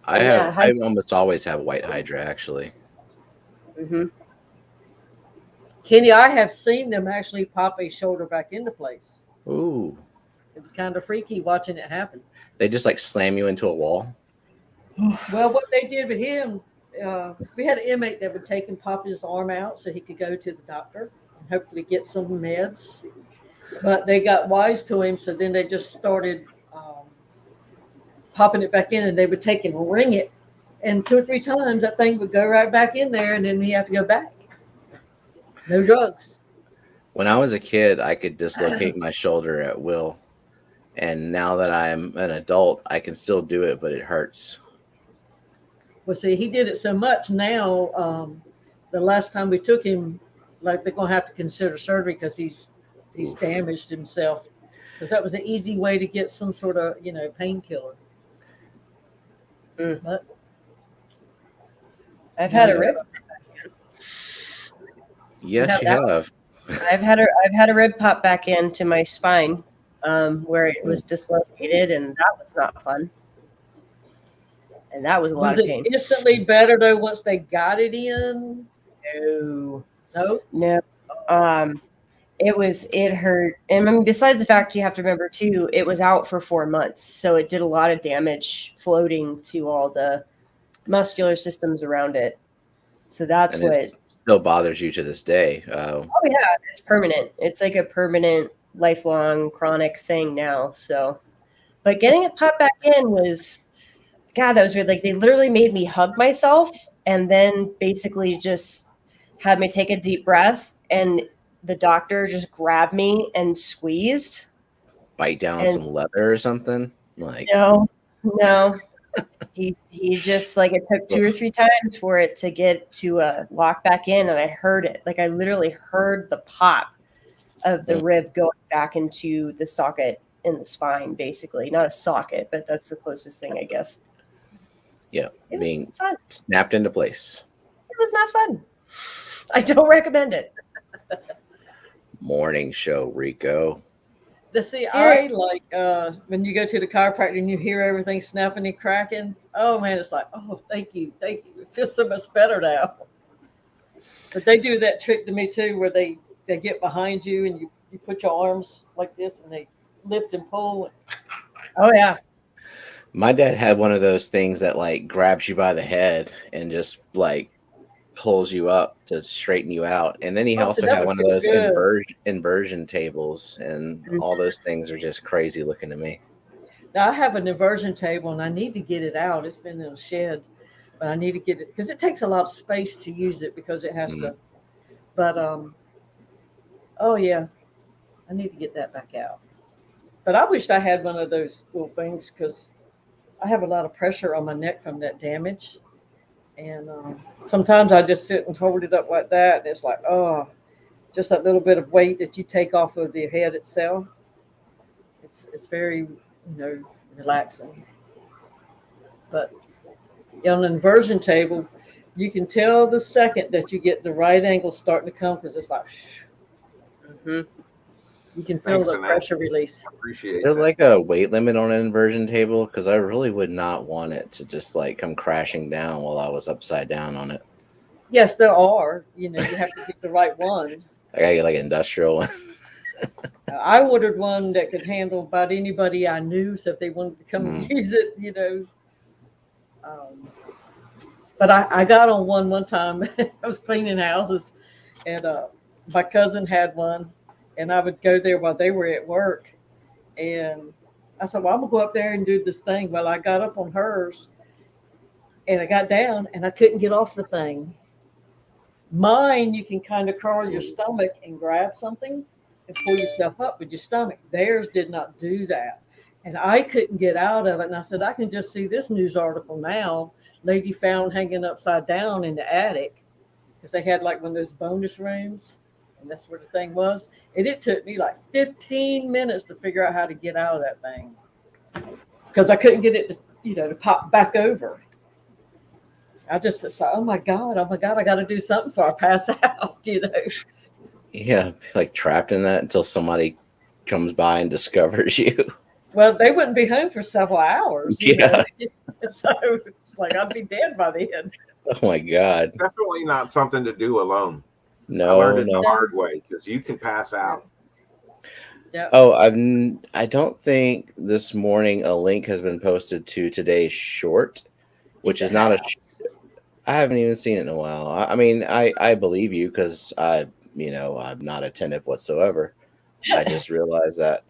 I almost always have white Hydra actually. Mm-hmm. Kenny, I have seen them actually pop a shoulder back into place. Ooh. It was kind of freaky watching it happen. They just like slam you into a wall. Well, what they did with him, we had an inmate that would take and pop his arm out so he could go to the doctor and hopefully get some meds. But they got wise to him, so then they just started popping it back in, and they would take and ring it. And 2 or 3 times that thing would go right back in there, and then he have to go back. No drugs. When I was a kid, I could dislocate my shoulder at will. And now that I'm an adult, I can still do it, but it hurts. Well, see, he did it so much now. The last time we took him, like they're gonna have to consider surgery because he's damaged himself. Because that was an easy way to get some sort of painkiller. But I've had a rib. Yes, you have. I've had a rib pop back into my spine, where it was dislocated, and that was not fun. And that was a lot of pain. Was it instantly better though once they got it in? No. It hurt. And I mean, besides the fact you have to remember too, it was out for 4 months. So it did a lot of damage floating to all the muscular systems around it. So that's And what it still bothers you to this day. Oh yeah, it's permanent. It's like a permanent, lifelong, chronic thing now. So, but getting it popped back in was, God, that was weird. Like they literally made me hug myself, and then basically just had me take a deep breath, and the doctor just grabbed me and squeezed. Bite down on some leather or something. Like no. He just like it took 2 or 3 times for it to get to lock back in, and I heard it. Like I literally heard the pop of the rib going back into the socket in the spine, basically. Not a socket, but that's the closest thing, I guess. Yeah, It being was fun. snapped into place. It was not fun. I don't recommend it. Morning show, Rico. See, I like when you go to the chiropractor and you hear everything snapping and cracking. Oh man, it's like, oh, thank you. It feels so much better now. But they do that trick to me too, where they get behind you and you put your arms like this and they lift and pull. Oh yeah. My dad had one of those things that like grabs you by the head and just like pulls you up to straighten you out. And then he also had one of those inversion tables, and all those things are just crazy looking to me. Now I have an inversion table and I need to get it out. It's been in a shed, but I need to get it because it takes a lot of space to use it because it has to. But oh yeah, I need to get that back out. But I wished I had one of those little things because I have a lot of pressure on my neck from that damage. And sometimes I just sit and hold it up like that. And it's like, oh, just that little bit of weight that you take off of the head itself. It's very, relaxing. But on an inversion table, you can tell the second that you get the right angle starting to come because it's like, you can feel the pressure release. Appreciate Is there like a weight limit on an inversion table? Because I really would not want it to just like come crashing down while I was upside down on it. Yes, there are. You have to get the right one. I gotta get like an industrial one. I ordered one that could handle about anybody I knew. So if they wanted to come use it, But I got on one time. I was cleaning houses, and my cousin had one. And I would go there while they were at work. And I said, well, I'm going to go up there and do this thing. Well, I got up on hers and I got down and I couldn't get off the thing. Mine, you can kind of curl your stomach and grab something and pull yourself up with your stomach. Theirs did not do that. And I couldn't get out of it. And I said, I can just see this news article now. Lady found hanging upside down in the attic because they had like one of those bonus rooms. And that's where the thing was. And it took me like 15 minutes to figure out how to get out of that thing because I couldn't get it to pop back over. I just said, oh my God, I got to do something before I pass out, Yeah, like trapped in that until somebody comes by and discovers you. Well, they wouldn't be home for several hours. So it's like I'd be dead by then. Oh my God. Definitely not something to do alone. No, I learned it the hard way because you can pass out. Yeah. Oh, I don't think this morning a link has been posted to today's short, which Yes, is it not a. has. I haven't even seen it in a while. I mean, I believe you because I'm not attentive whatsoever. I just realized that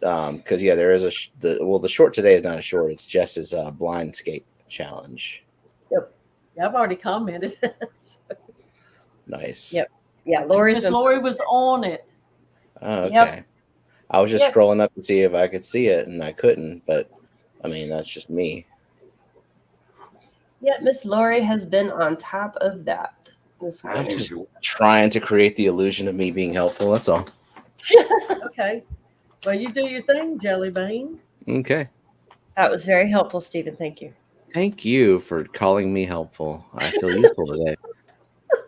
because yeah, there is the short today is not a short. It's just his blindscape challenge. Yep. Yeah, I've already commented. Nice. Yep. Yeah, Lori's Miss been Lori was on it. Oh, Yep. okay. I was just Yep. scrolling up to see if I could see it, and I couldn't. But I mean, that's just me. Yeah, Miss Lori has been on top of that this As morning. usual. Trying to create the illusion of me being helpful. That's all. Okay. Well, you do your thing, Jelly Bean. Okay. That was very helpful, Stephen. Thank you. Thank you for calling me helpful. I feel useful today.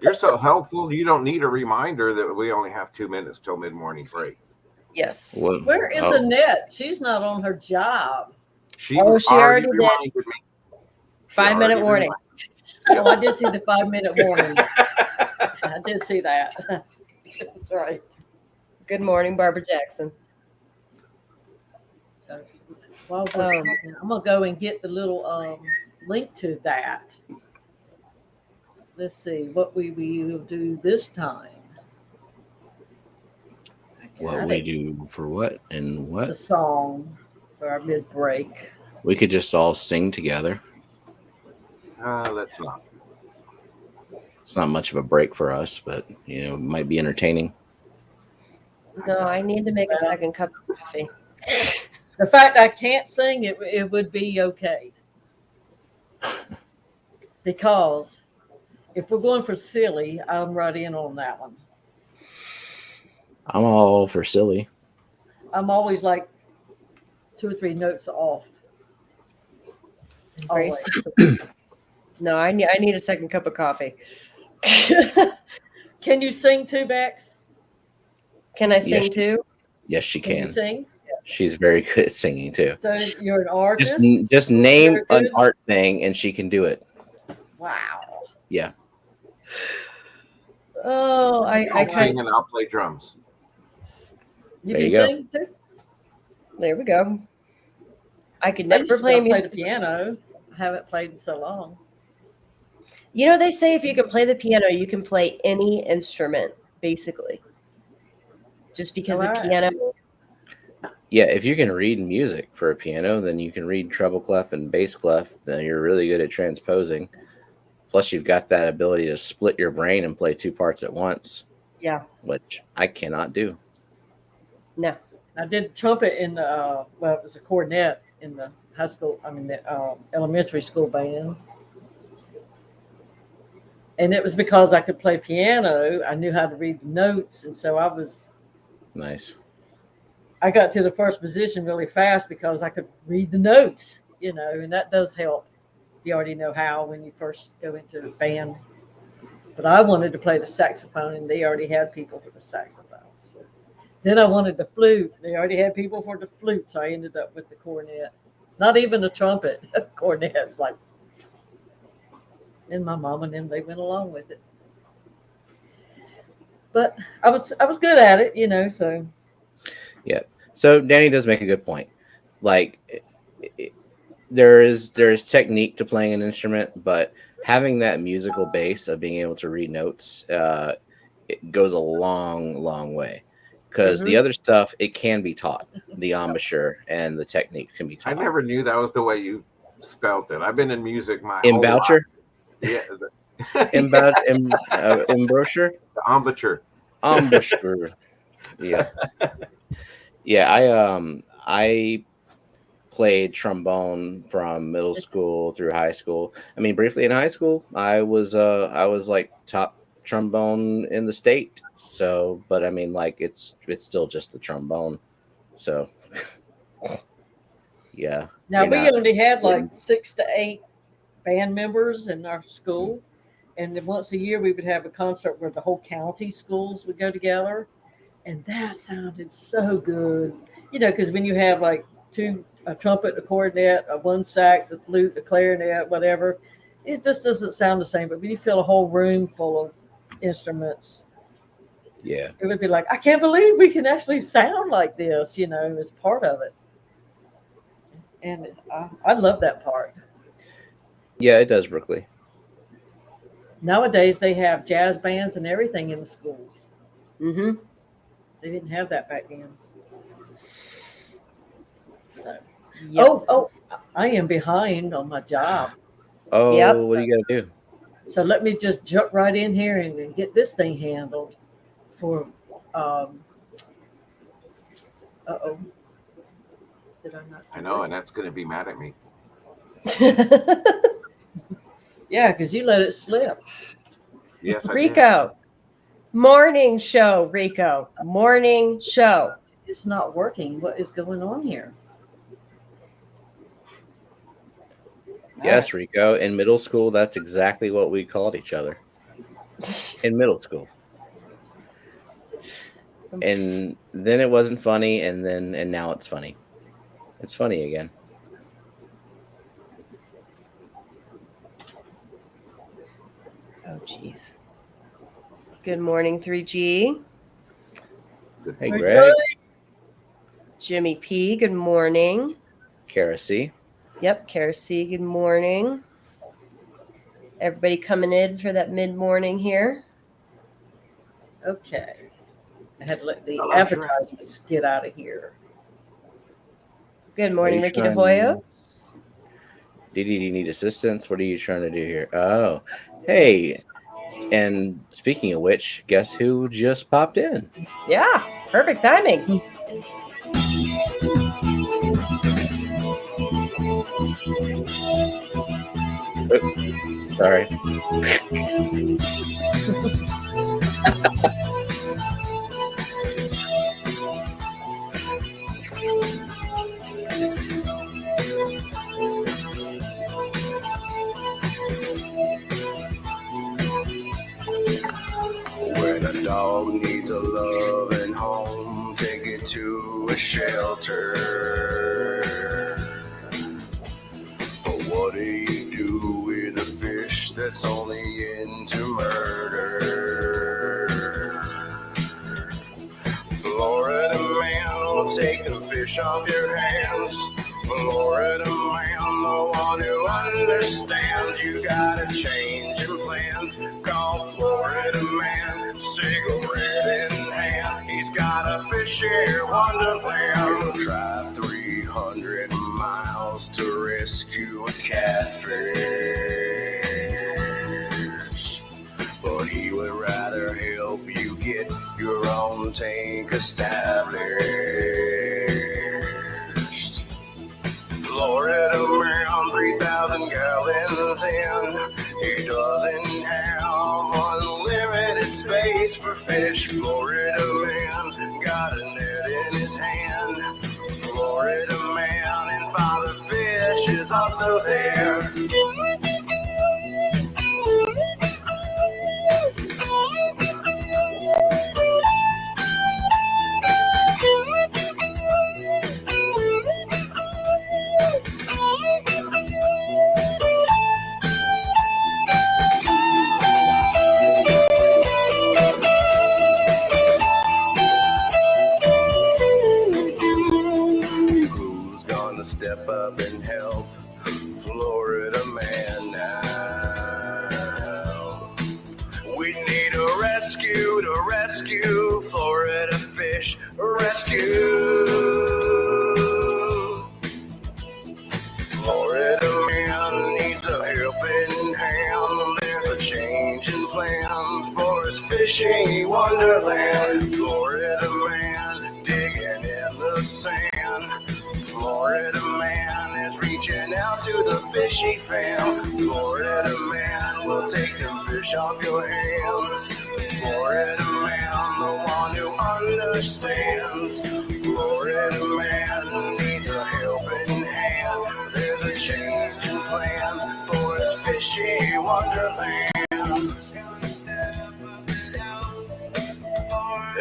You're so helpful. You don't need a reminder that we only have 2 minutes till mid-morning break. Yes. What? Where is Oh, Annette? She's not on her job. She Oh, she already did. reminded me. She 5-minute already warning. Oh, I did see the 5-minute warning. I did see that. That's right. Good morning, Barbara Jackson. So while we're talking, I'm gonna go and get the little link to that. Let's see what we will do this time. what Got we it. do for what and The what? song for our mid break. We could just all sing together. Let's not. It's not much of a break for us, but it might be entertaining. No, I need to make a second cup of coffee. The fact I can't sing it would be okay. Because if we're going for silly, I'm right in on that one. I'm all for silly. I'm always like 2 or 3 notes off. Very Always. simple. No, I need a second cup of coffee. Can you sing too, Bex? Can I sing Yes, too? Yes, she Can you can. sing? She's very good at singing too. So you're an artist? Just name Very an good. art thing, and she can do it. Wow. Yeah. Oh, I I'll kind sing and I'll play drums. You There can you go. sing too? there we go. I could I used never to be able play to play music. the piano. I haven't played in so long. You know, they say if you can play the piano, you can play any instrument, basically. Just because All the right. piano. Yeah, if you can read music for a piano, then you can read treble clef and bass clef. Then you're really good at transposing. Plus, you've got that ability to split your brain and play 2 parts at once, Yeah. which I cannot do. No. I did trumpet in the, well, it was a cornet in the high school, the elementary school band. And it was because I could play piano. I knew how to read the notes. And so Nice. I got to the first position really fast because I could read the notes, and that does help. You already know how when you first go into a band. But I wanted to play the saxophone, and they already had people for the saxophone. So then I wanted the flute. They already had people for the flute, so I ended up with the cornet. Not even a trumpet. Cornet's like, and my mom and them, they went along with it. But I was good at it, so. Yeah. So Danny does make a good point. Like, there is technique to playing an instrument, but having that musical base of being able to read notes, it goes a long way. Because the other stuff, it can be taught. The embouchure and the techniques can be I taught. never knew that was the way you spelt it. I've been in music my whole life. Embouchure? Yeah. Embouchure? The embouchure. Embouchure. Yeah. Yeah, I played trombone from middle school through high school. I mean, briefly in high school, I was like top trombone in the state. So, but I mean, like it's still just the trombone. So, yeah. Now we only had like getting- 6 to 8 band members in our school, and then once a year we would have a concert where the whole county schools would go together, and that sounded so good. Because when you have like a trumpet, a cornet, a 1 sax, a flute, a clarinet, whatever, it just doesn't sound the same. But when you fill a whole room full of instruments, Yeah. It would be like, I can't believe we can actually sound like this, as part of it. And I love that part. Yeah, it does, Brooklyn. Nowadays, they have jazz bands and everything in the schools. Mm-hmm. They didn't have that back then. So, Yep. oh, I am behind on my job. Oh, Yep. what do you got to do? So let me just jump right in here and get this thing handled for, uh-oh. Did I not? I know, and that's going to be mad at me. Yeah, because you let it slip. Yes, I did. Rico. Morning show, Rico. Morning show. It's not working. What is going on here? Yes, Rico. In middle school, that's exactly what we called each other. In middle school. And then it wasn't funny, and now it's funny. It's funny again. Oh, jeez. Good morning, 3G. Hey, Greg. Jimmy P, good morning. Kara C. Yep, Kara C, good morning. Everybody coming in for that mid-morning here. Okay. I had to let the Hello, advertisements get out of here. Good morning, Ricky DeHoyo. Did you need assistance? What are you trying to do here? Oh, hey. And speaking of which, guess who just popped in? Yeah, perfect timing. Sorry. When a dog needs a loving home, take it to a shelter. But what do you do with a fish that's only into murder? Florida man will take the fish off your hands. Florida man, the one who understands you gotta change your plans. Call Florida man, cigarette in hand. He's got a fishy wonderland. He'll drive 300 miles to rescue a catfish, but he would rather help you get your own tank established. Florida man, 3,000 gallons in. He doesn't have unlimited space for fish. Florida man got a net in his hand. Florida man and Father Fish is also there. Who's gonna step up and help Florida man now? We need a rescue to rescue Florida fish. Rescue. Florida man needs a helping hand. There's a change in plans for his fishy wonderland. Florida man digging in the sand. Florida man is reaching out to the fishy fam. Florida man will take them fish off your hands. Florida man, the one who understands. Florida man needs a helping hand. There's a change in plan for his fishy wonderland.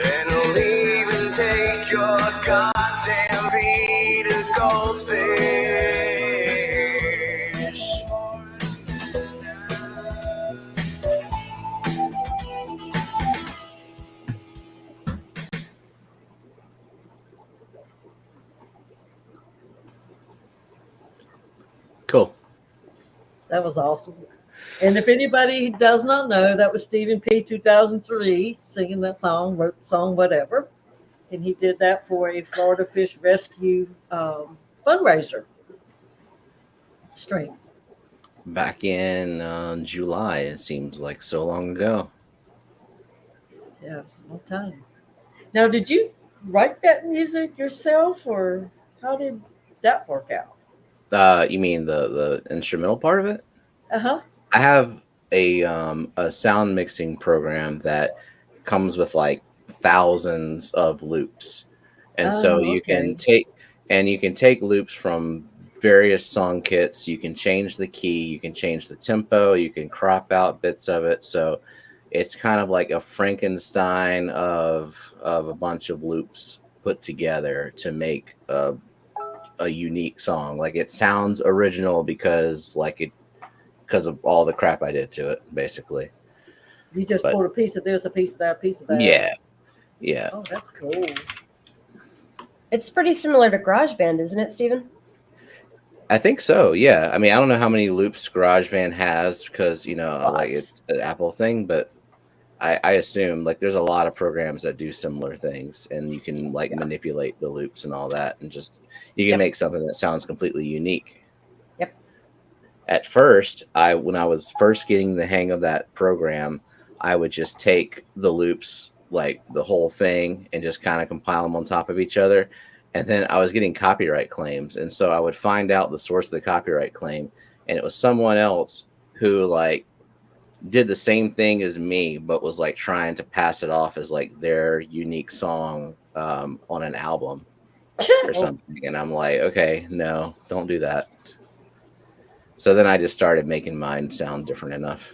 And he'll even take your goddamn feed and goldfish. That was awesome. And if anybody does not know, that was Stephen P. 2003 singing that song, wrote the song, whatever. And he did that for a Florida Fish Rescue fundraiser stream. Back in July, it seems like so long ago. Yeah, it was a long time. Now, did you write that music yourself, or how did that work out? You mean the instrumental part of it? Uh-huh. I have a sound mixing program that comes with like thousands of loops, and so you can take loops from various song kits. You can change the key, you can change the tempo, you can crop out bits of it. So it's kind of like a Frankenstein of a bunch of loops put together to make a unique song. Like it sounds original because of all the crap I did to it, basically. You just pulled a piece of this, a piece of that, a piece of that. Yeah. Oh, that's cool. It's pretty similar to GarageBand, isn't it, Stephen? I think so. Yeah. I mean, I don't know how many loops GarageBand has because like it's an Apple thing, but I assume like there's a lot of programs that do similar things, and you can like manipulate the loops and all that, and just you can make something that sounds completely unique. Yep. At first, when I was first getting the hang of that program, I would just take the loops, like the whole thing, and just kind of compile them on top of each other. And then I was getting copyright claims, and so I would find out the source of the copyright claim, and it was someone else who like did the same thing as me, but was like trying to pass it off as like their unique song on an album or something. And I'm like, okay, no, don't do that. So then I just started making mine sound different enough.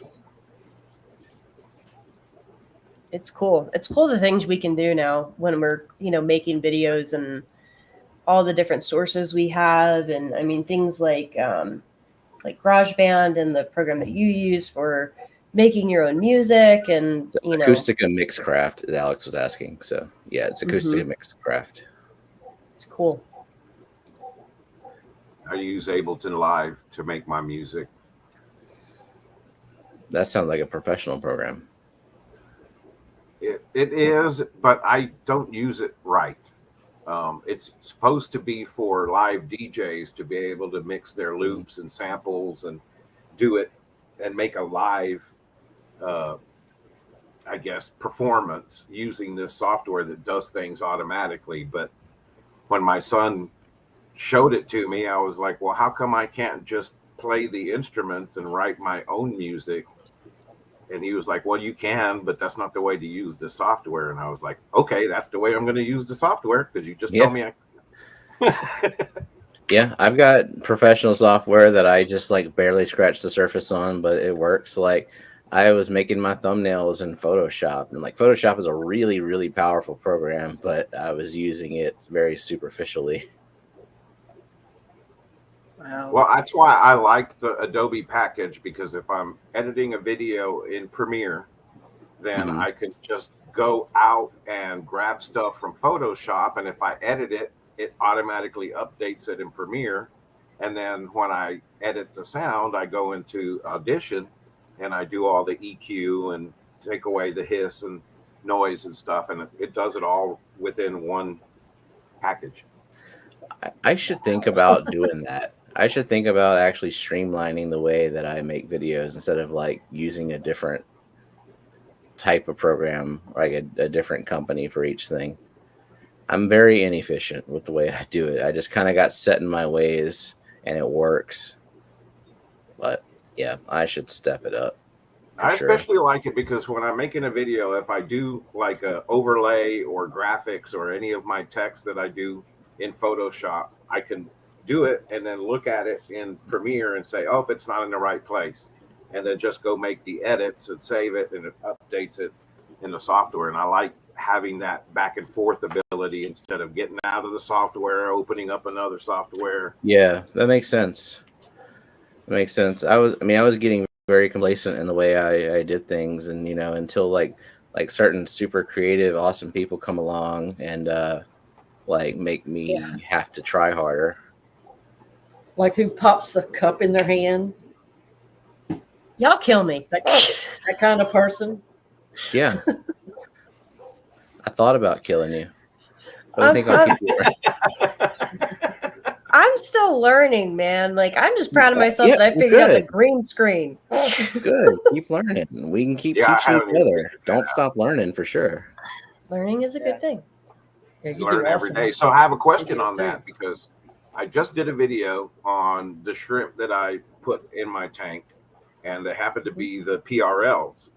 It's cool. It's cool the things we can do now when we're, making videos and all the different sources we have. And I mean, things like GarageBand and the program that you use for making your own music and, Acoustica Mixcraft, as Alex was asking. So yeah, it's Acoustica Mixcraft. It's cool. I use Ableton Live to make my music. That sounds like a professional program. It is, but I don't use it right. It's supposed to be for live DJs to be able to mix their loops and samples and do it and make a live, performance using this software that does things automatically. But when my son showed it to me, I was like, well, how come I can't just play the instruments and write my own music? And he was like, well, you can, but that's not the way to use the software. And I was like, okay, that's the way I'm going to use the software because you just told me I Yeah, I've got professional software that I just like barely scratch the surface on, but it works. Like I was making my thumbnails in Photoshop, and like Photoshop is a really, really powerful program, but I was using it very superficially. Wow. Well, that's why I like the Adobe package, because if I'm editing a video in Premiere, then I can just go out and grab stuff from Photoshop. And if I edit it, it automatically updates it in Premiere. And then when I edit the sound, I go into Audition and I do all the EQ and take away the hiss and noise and stuff. And it does it all within one package. I should think about doing that. I should think about actually streamlining the way that I make videos instead of like using a different type of program, like a different company for each thing. I'm very inefficient with the way I do it. I just kind of got set in my ways and it works. But yeah, I should step it up. I especially like it because when I'm making a video, if I do like a overlay or graphics or any of my text that I do in Photoshop, I can do it and then look at it in Premiere and say, oh, it's not in the right place. And then just go make the edits and save it, and it updates it in the software. And I like having that back and forth ability instead of getting out of the software, opening up another software. Yeah, that makes sense. That makes sense. I was getting very complacent in the way I did things, and until like certain super creative, awesome people come along and like make me have to try harder. Like who pops a cup in their hand? Y'all kill me. That kind of person. Yeah. I thought about killing you. But I think I'll keep you around. I'm still learning, man. Like, I'm just proud of myself Yeah, that I figured out the good. green screen. Good. Keep learning. We can keep Yeah, I teaching haven't each even other. figured that Don't out. stop learning for sure. Learning is a good thing. Yeah, You learn every day. So I have a question on that because I just did a video on the shrimp that I put in my tank, and they happened to be the PRLs.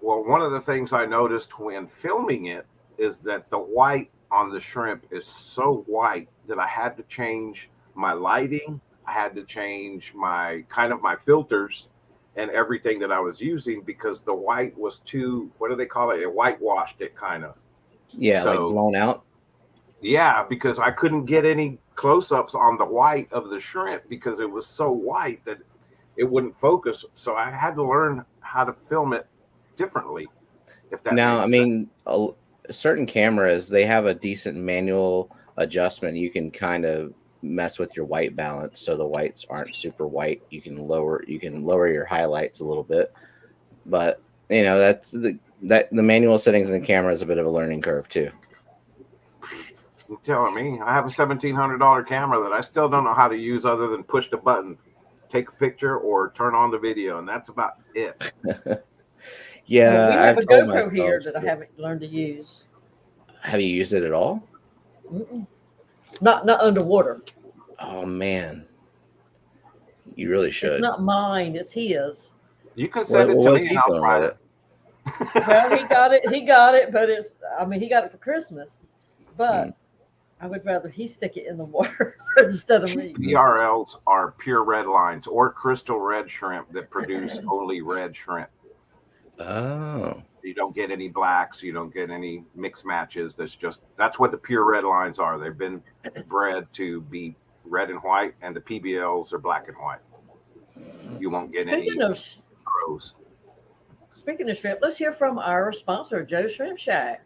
Well, one of the things I noticed when filming it is that the white on the shrimp is so white that I had to change my lighting. I had to change my filters and everything that I was using because the white was too, what do they call it? It whitewashed it kind of. Yeah, So, like blown out. Yeah, because I couldn't get any close-ups on the white of the shrimp because it was so white that it wouldn't focus. So I had to learn how to film it differently. If that Now, I makes mean, certain cameras, they have a decent manual adjustment. You can kind of mess with your white balance so the whites aren't super white. You can lower your highlights a little bit. But, you know, that's the manual settings in the camera is a bit of a learning curve too. You're telling me I have a $1,700 camera that I still don't know how to use other than push the button, take a picture, or turn on the video, and that's about it. Yeah, Well, we have I've a told GoPro myself. here that I haven't learned to use. Have you used it at all? Mm-mm. Not underwater. Oh man, you really should. It's not mine. It's his. You can send it to me, and I'll try it. Well, he got it. He got it, but it's. I mean, he got it for Christmas, but I would rather he stick it in the water instead of me. PRLs are pure red lines or crystal red shrimp that produce only red shrimp. Oh. You don't get any blacks. You don't get any mixed matches. That's what the pure red lines are. They've been bred to be red and white, and the PBLs are black and white. You won't get any crows. Speaking of shrimp, let's hear from our sponsor, Joe Shrimp Shack.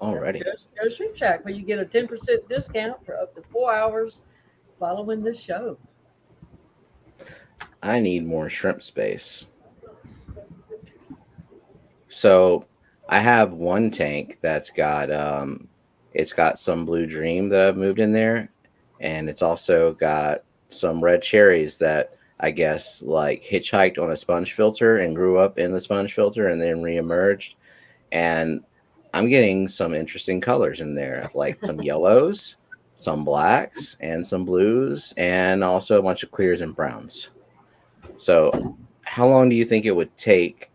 Alrighty. Go to Shrimp Shack where you get a 10% discount for up to 4 hours following this show. I need more shrimp space. So I have one tank that's got It's got some blue dream that I've moved in there, and it's also got some red cherries that I guess like hitchhiked on a sponge filter and grew up in the sponge filter and then reemerged. And I'm getting some interesting colors in there, like some yellows, some blacks, and some blues, and also a bunch of clears and browns. So, how long do you think it would take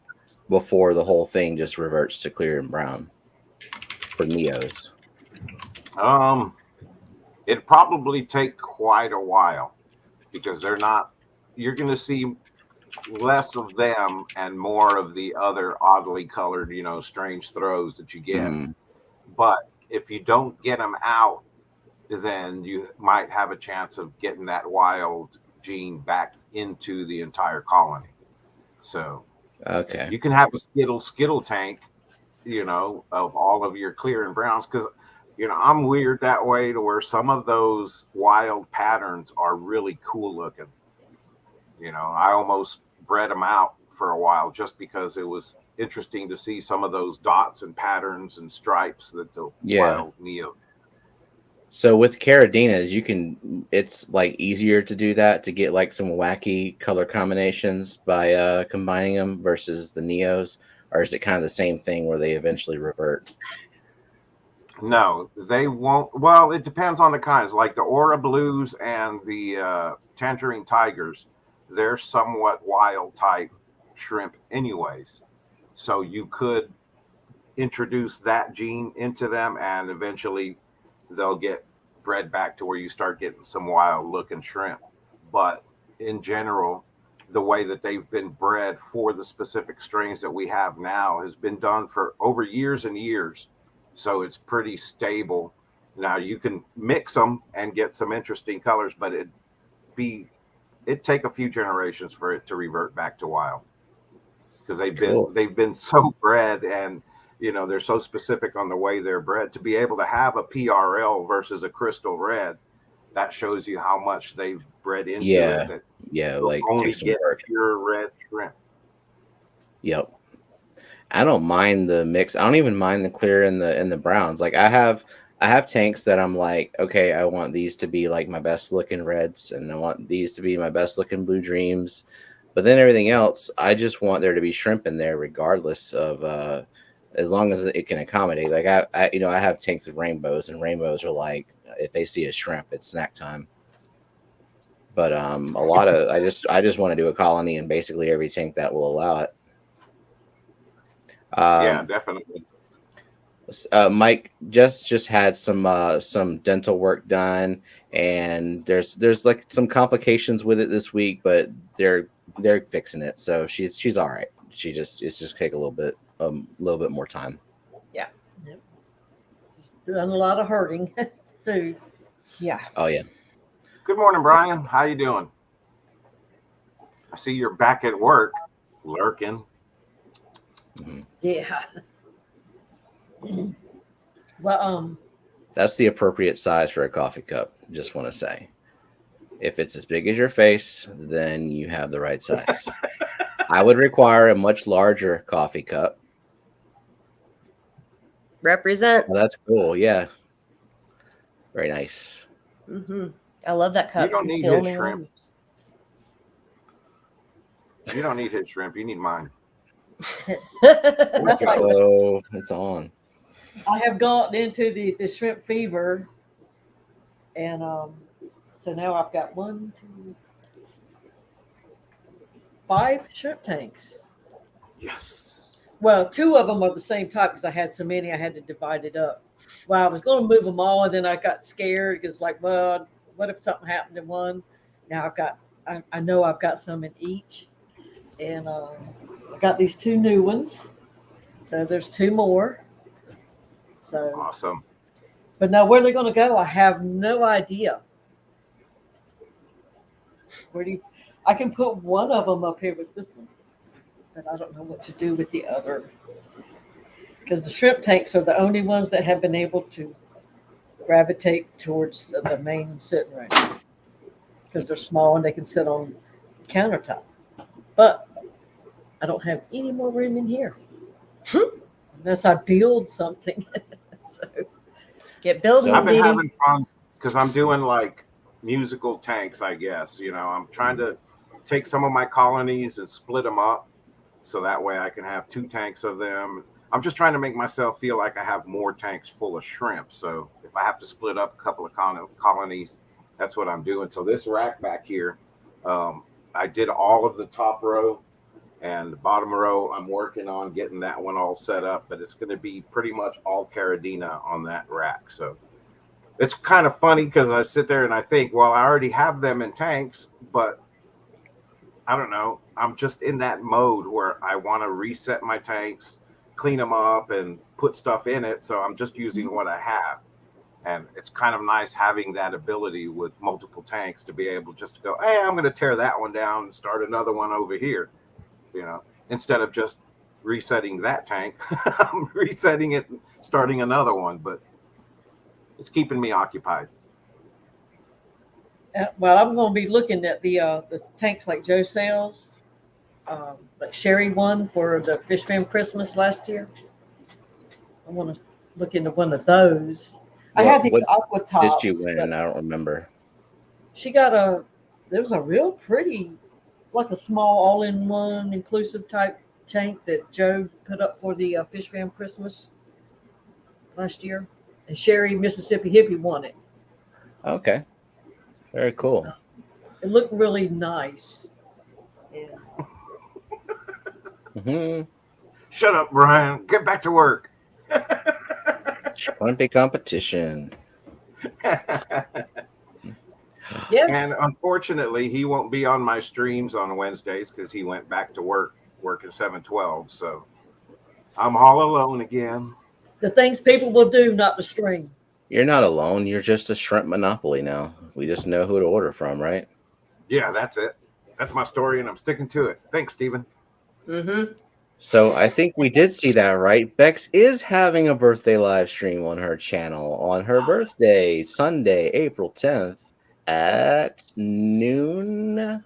before the whole thing just reverts to clear and brown for Neos? It'd probably take quite a while because they're not. You're going to see less of them and more of the other oddly colored, strange throws that you get. Mm, But if you don't get them out, then you might have a chance of getting that wild gene back into the entire colony. So okay. you can have a skittle tank, of all of your clear and browns because I'm weird that way to where some of those wild patterns are really cool looking. I almost bred them out for a while just because it was interesting to see some of those dots and patterns and stripes that the wild Neo. So with Caradinas, it's like easier to do that, to get like some wacky color combinations by combining them versus the Neos, or is it kind of the same thing where they eventually revert? No, they won't. Well, it depends on the kinds. Like the Aura Blues and the Tangerine Tigers, they're somewhat wild type shrimp, anyways. So you could introduce that gene into them, and eventually they'll get bred back to where you start getting some wild looking shrimp. But in general, the way that they've been bred for the specific strains that we have now has been done for over years and years. So it's pretty stable. Now you can mix them and get some interesting colors, but it'd take a few generations for it to revert back to wild because they've been so bred, and they're so specific on the way they're bred. To be able to have a PRL versus a crystal red, that shows you how much they've bred into it. That like only takes some get work. pure red shrimp. Yep. I don't mind the mix. I don't even mind the clear and the browns. Like I have tanks that I'm like, okay, I want these to be like my best looking reds, and I want these to be my best looking blue dreams. But then everything else, I just want there to be shrimp in there, regardless of as long as it can accommodate. Like I have tanks of rainbows, and rainbows are like, if they see a shrimp, it's snack time. But a lot of I just want to do a colony in basically every tank that will allow it. Yeah, definitely. Mike just had some dental work done, and there's like some complications with it this week, but they're fixing it, so she's all right. It's just take a little bit more time. Yeah. Yep. She's done a lot of hurting too. Yeah. Oh yeah. Good morning, Brian. How you doing? I see you're back at work, lurking. Mm-hmm. Yeah. Well, that's the appropriate size for a coffee cup. Just want to say, if it's as big as your face, then you have the right size. I would require a much larger coffee cup. Represent. Well, that's cool. Yeah. Very nice. Mm-hmm. I love that cup. You don't need It's the his only shrimp. one. You don't need his shrimp. You need mine. that's like, Oh, it's on. I have gotten into the shrimp fever, and so now I've got 5 shrimp tanks. Yes. Well, 2 of them are the same type because I had so many, I had to divide it up. Well, I was going to move them all, and then I got scared because, like, well, what if something happened to one? Now I know I've got some in each, and I got these 2 new ones, so there's 2 more. So Awesome. But now where they're going to go, I have no idea. I can put one of them up here with this one, but I don't know what to do with the other. Because the shrimp tanks are the only ones that have been able to gravitate towards the main sitting room. Because they're small and they can sit on the countertop. But I don't have any more room in here. Unless I build something. So. Get building, I've been baby. having fun because I'm doing like musical tanks, I guess. You know, I'm trying to take some of my colonies and split them up so that way I can have 2 tanks of them. I'm just trying to make myself feel like I have more tanks full of shrimp. So if I have to split up a couple of colonies, that's what I'm doing. So this rack back here, I did all of the top row, and the bottom row I'm working on getting that one all set up, but it's going to be pretty much all Caridina on that rack. So it's kind of funny because I sit there and I think, well, I already have them in tanks, but I don't know. I'm just in that mode where I want to reset my tanks, clean them up, and put stuff in it. So I'm just using what I have. And it's kind of nice having that ability with multiple tanks to be able just to go, hey, I'm going to tear that one down and start another one over here, you know, instead of just resetting that tank. I'm resetting it and starting another one, but it's keeping me occupied. Well, I'm going to be looking at the tanks like Joe sells, like Sherry won for the Fish Fam Christmas last year. I want to look into one of those. I had these aqua tops. Did she win? I don't remember. She got there was a real pretty, like a small all-in-one inclusive type tank that Joe put up for the Fish Fam Christmas last year. And Sherry Mississippi Hippie won it. Okay. Very cool. It looked really nice. Yeah. Shut up, Brian. Get back to work. Shrimpy competition. Yes. And unfortunately, he won't be on my streams on Wednesdays because he went back to work, working 7/12. So I'm all alone again. The things people will do, not the stream. You're not alone. You're just a shrimp monopoly now. We just know who to order from, right? Yeah, that's it. That's my story, and I'm sticking to it. Thanks, Stephen. Mm-hmm. So I think we did see that, right? Bex is having a birthday live stream on her channel on her birthday, Sunday, April 10th at noon.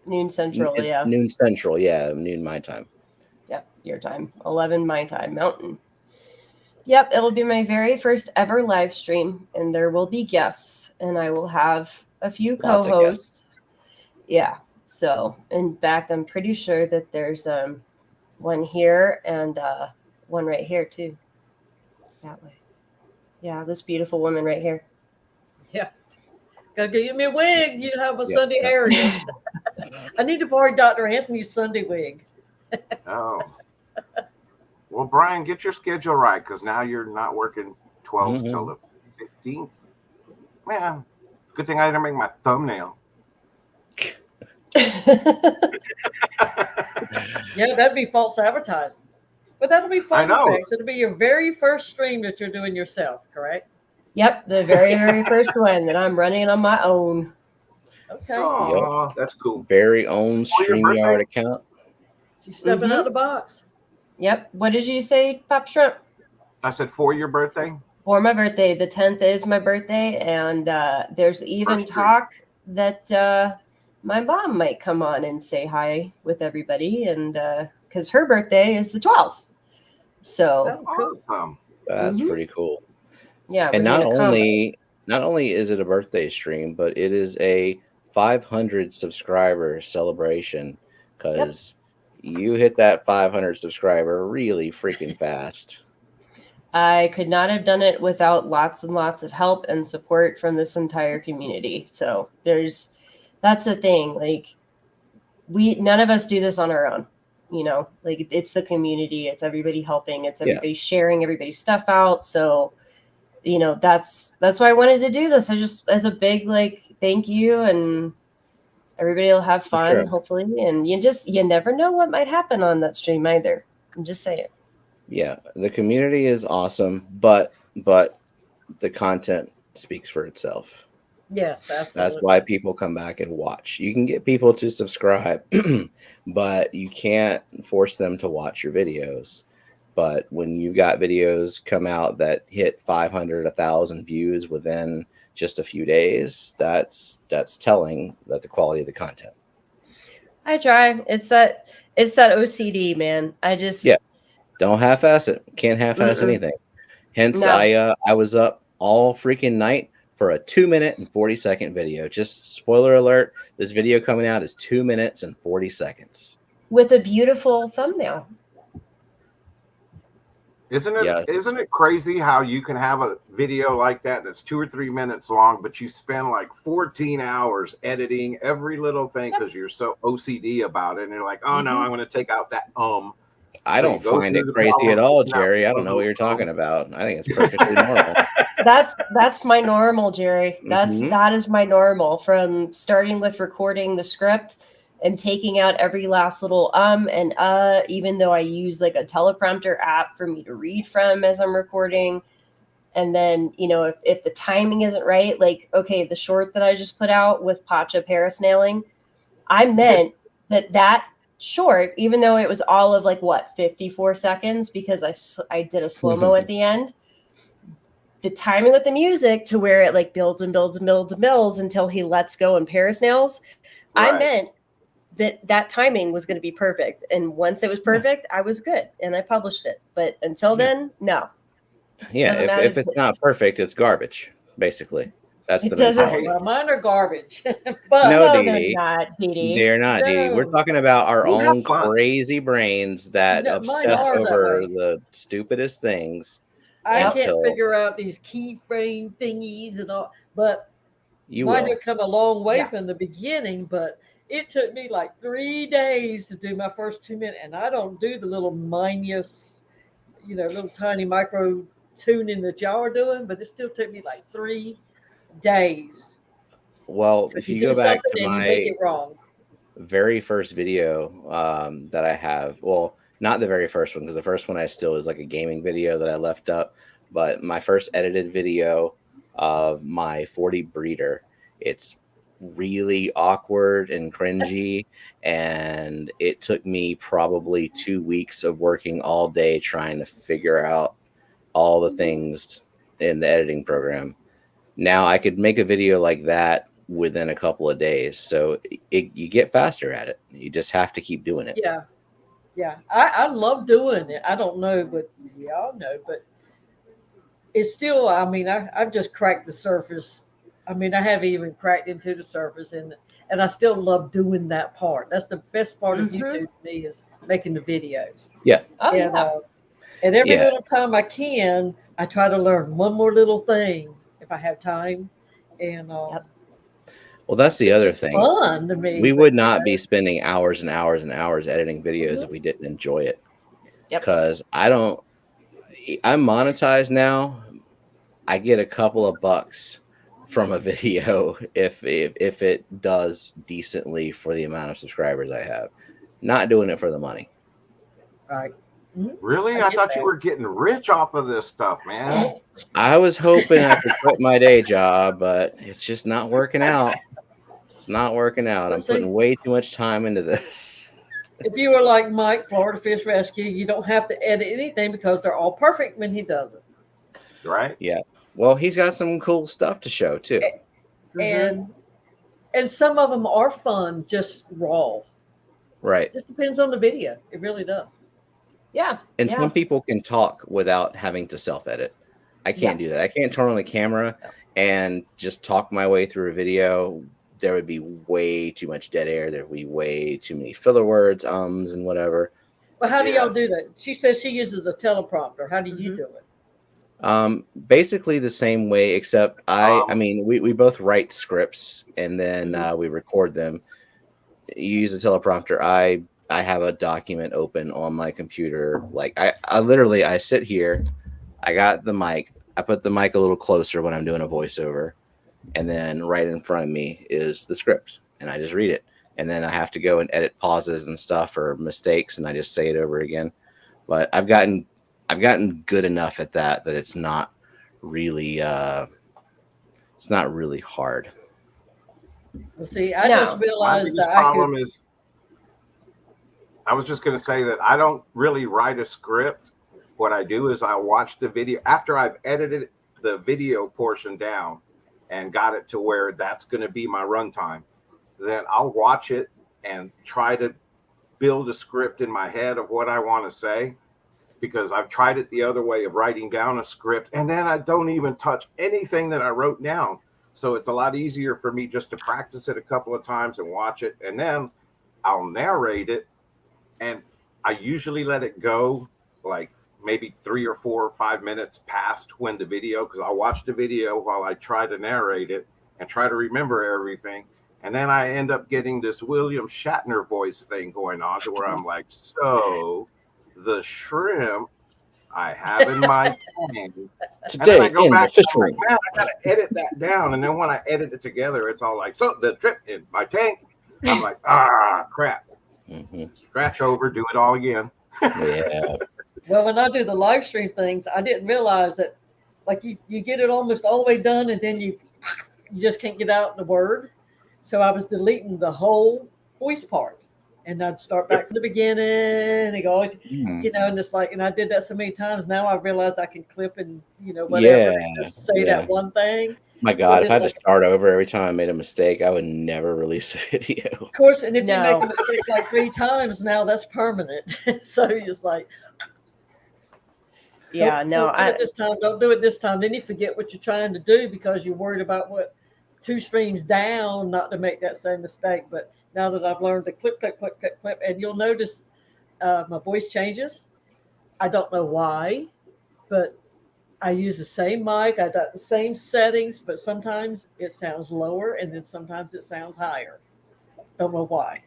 Noon Central, yeah. Noon Central, yeah. Noon my time. Yep, your time. 11 my time, Mountain. Yep, it'll be my very first ever live stream, and there will be guests, and I will have a few co-hosts. Yeah, so in fact, I'm pretty sure that there's one here and one right here too. That way. Yeah, this beautiful woman right here. Yeah. Gotta give me a wig. You have a Sunday hair. I need to borrow Dr. Anthony's Sunday wig. Oh. Well, Brian, get your schedule right because now you're not working 12s till the 15th. Man, good thing I didn't make my thumbnail. Yeah, that'd be false advertising. But that'll be fun. I know. Bex. It'll be your very first stream that you're doing yourself, correct? Yep, the very, very first one that I'm running on my own. Okay. Oh, that's cool. Very own StreamYard account. She's stepping out of the box. Yep. What did you say, Pop Shrimp? I said for your birthday? For my birthday. The 10th is my birthday, and there's even talk that my mom might come on and say hi with everybody, and because her birthday is the 12th. So Awesome. That's pretty cool. Yeah, and not only is it a birthday stream, but it is a 500 subscriber celebration because you hit that 500 subscriber really freaking fast. I could not have done it without lots and lots of help and support from this entire community. So that's the thing. Like none of us do this on our own. You know, like it's the community, it's everybody helping, it's everybody sharing everybody's stuff out. So, you know, that's why I wanted to do this. I just, as a big, like, thank you, and everybody will have fun, hopefully. And you never know what might happen on that stream either. I'm just saying. Yeah. The community is awesome, but the content speaks for itself. Yes, absolutely. That's why people come back and watch. You can get people to subscribe, but you can't force them to watch your videos. But when you got videos come out that hit 500, 1,000 views within just a few days, that's telling that the quality of the content. I try. It's that OCD, man. I just don't half-ass it. Can't half-ass anything. Hence, I was up all freaking night for a 2-minute and 40-second video. Just spoiler alert, this video coming out is 2 minutes and 40 seconds. With a beautiful thumbnail. Isn't Yeah. it crazy how you can have a video like that that's 2 or 3 minutes long, but you spend like 14 hours editing every little thing because you're so OCD about it, and you're like, oh no, I'm going to take out that I So don't you go find it through the crazy problem at of all, picking out Jerry. I don't one know what you're little talking about. I think it's perfectly normal. That's my normal, Jerry. Mhm. That is my normal, from starting with recording the script and taking out every last little and even though I use like a teleprompter app for me to read from as I'm recording. And then, you know, if the timing isn't right, like, okay, the short that I just put out with Pacha parasnailing, I meant that short, even though it was all of like what, 54 seconds, because I did a slow-mo at the end, the timing with the music to where it like builds and builds and builds and builds until he lets go and parasnails. Right. I meant that timing was going to be perfect. And once it was perfect, I was good and I published it. But until then, no. Yeah, Doesn't matter. if it's not perfect, it's garbage, basically. That's It the doesn't- mentality. Well, mine are garbage. But No, No, Dee they're Dee. not, Dee Dee. They're not, Dee Dee. We're No. talking about our Well, have own fun. crazy brains that No, mine obsess are that over way. the stupidest things. I Yep. can't Until- figure out these keyframe thingies and all, but You mine will. have come a long way Yeah. from the beginning. But it took me like 3 days to do my first 2 minutes, and I don't do the little minus, little tiny micro tuning that y'all are doing. But it still took me like 3 days. Well, if you go back to and you make my it wrong. very first video that I have, well, not the very first one, because the first one I still is like a gaming video that I left up, but my first edited video of my 40 breeder, it's really awkward and cringy, and it took me probably 2 weeks of working all day trying to figure out all the things in the editing program. Now I could make a video like that within a couple of days. So you get faster at it. You just have to keep doing it. Yeah. Yeah. I love doing it. I don't know, but y'all know, but it's still, I mean, I've just cracked the surface. I mean, I haven't even cracked into the surface, and I still love doing that part. That's the best part of Mhm. YouTube to me, is making the videos. Oh, and, yeah. And every Yeah. little time I can, I try to learn one more little thing if I have time. And Yep. Well, that's the it's other just thing. fun to me. We but, would not be spending hours and hours and hours editing videos Mhm. if we didn't enjoy it. Yep. Because I'm monetized now. I get a couple of bucks from a video if it does decently for the amount of subscribers I have. Not doing it for the money. Right. Really? I I get thought that. you were getting rich off of this stuff, man. I was hoping I could quit my day job, but it's just not working out. It's not working out. I'm Let's see. putting way too much time into this. If you were like Mike, Florida Fish Rescue, you don't have to edit anything because they're all perfect when he does it. Right? Yeah. Well, he's got some cool stuff to show too. And some of them are fun, just raw. Right. Just depends on the video. It really does. Yeah. And Yeah. some people can talk without having to self-edit. I can't do that. I can't turn on the camera and just talk my way through a video. There would be way too much dead air. There would be way too many filler words, and whatever. But how do y'all do Yes. that? She says she uses a teleprompter. How do you do it? Basically the same way, except I mean, we both write scripts and then we record them. You use a teleprompter. I have a document open on my computer. Like I literally, I sit here, I got the mic, I put the mic a little closer when I'm doing a voiceover, and then right in front of me is the script, and I just read it. And then I have to go and edit pauses and stuff or mistakes, and I just say it over again. But I've gotten good enough at that it's not really hard. Well, see, I No. just My realized biggest that I problem could. is, I was just going to say that I don't really write a script. What I do is I watch the video after I've edited the video portion down and got it to where that's going to be my runtime. Then I'll watch it and try to build a script in my head of what I want to say. because I've tried it the other way of writing down a script, and then I don't even touch anything that I wrote down. So it's a lot easier for me just to practice it a couple of times and watch it, and then I'll narrate it. And I usually let it go like maybe 3 or 4 or 5 minutes past when the video, because I'll watch the video while I try to narrate it and try to remember everything. And then I end up getting this William Shatner voice thing going on to where I'm like, so the shrimp I have in my tank. And then I Today go in the back fish and I'm like, room. man, I gotta edit that down. And then when I edit it together, it's all like, so the trip in my tank. I'm like, crap. Mm-hmm. Scratch over, do it all again. Yeah. Well, when I do the live stream things, I didn't realize that, like, you get it almost all the way done, and then you just can't get out the word. So I was deleting the whole voice part, and I'd start back from the beginning and go, and it's like, and I did that so many times. Now I realized I can clip and whatever, and just say that one thing. My God, if I had to start over every time I made a mistake, I would never release a video. Of course, and if you make a mistake like 3 times, now that's permanent. So you're just like, don't do it this time. Don't do it this time. Then you forget what you're trying to do because you're worried about what 2 streams down, not to make that same mistake. But now that I've learned to clip, and you'll notice my voice changes. I don't know why, but I use the same mic. I got the same settings, but sometimes it sounds lower, and then sometimes it sounds higher. Don't know why.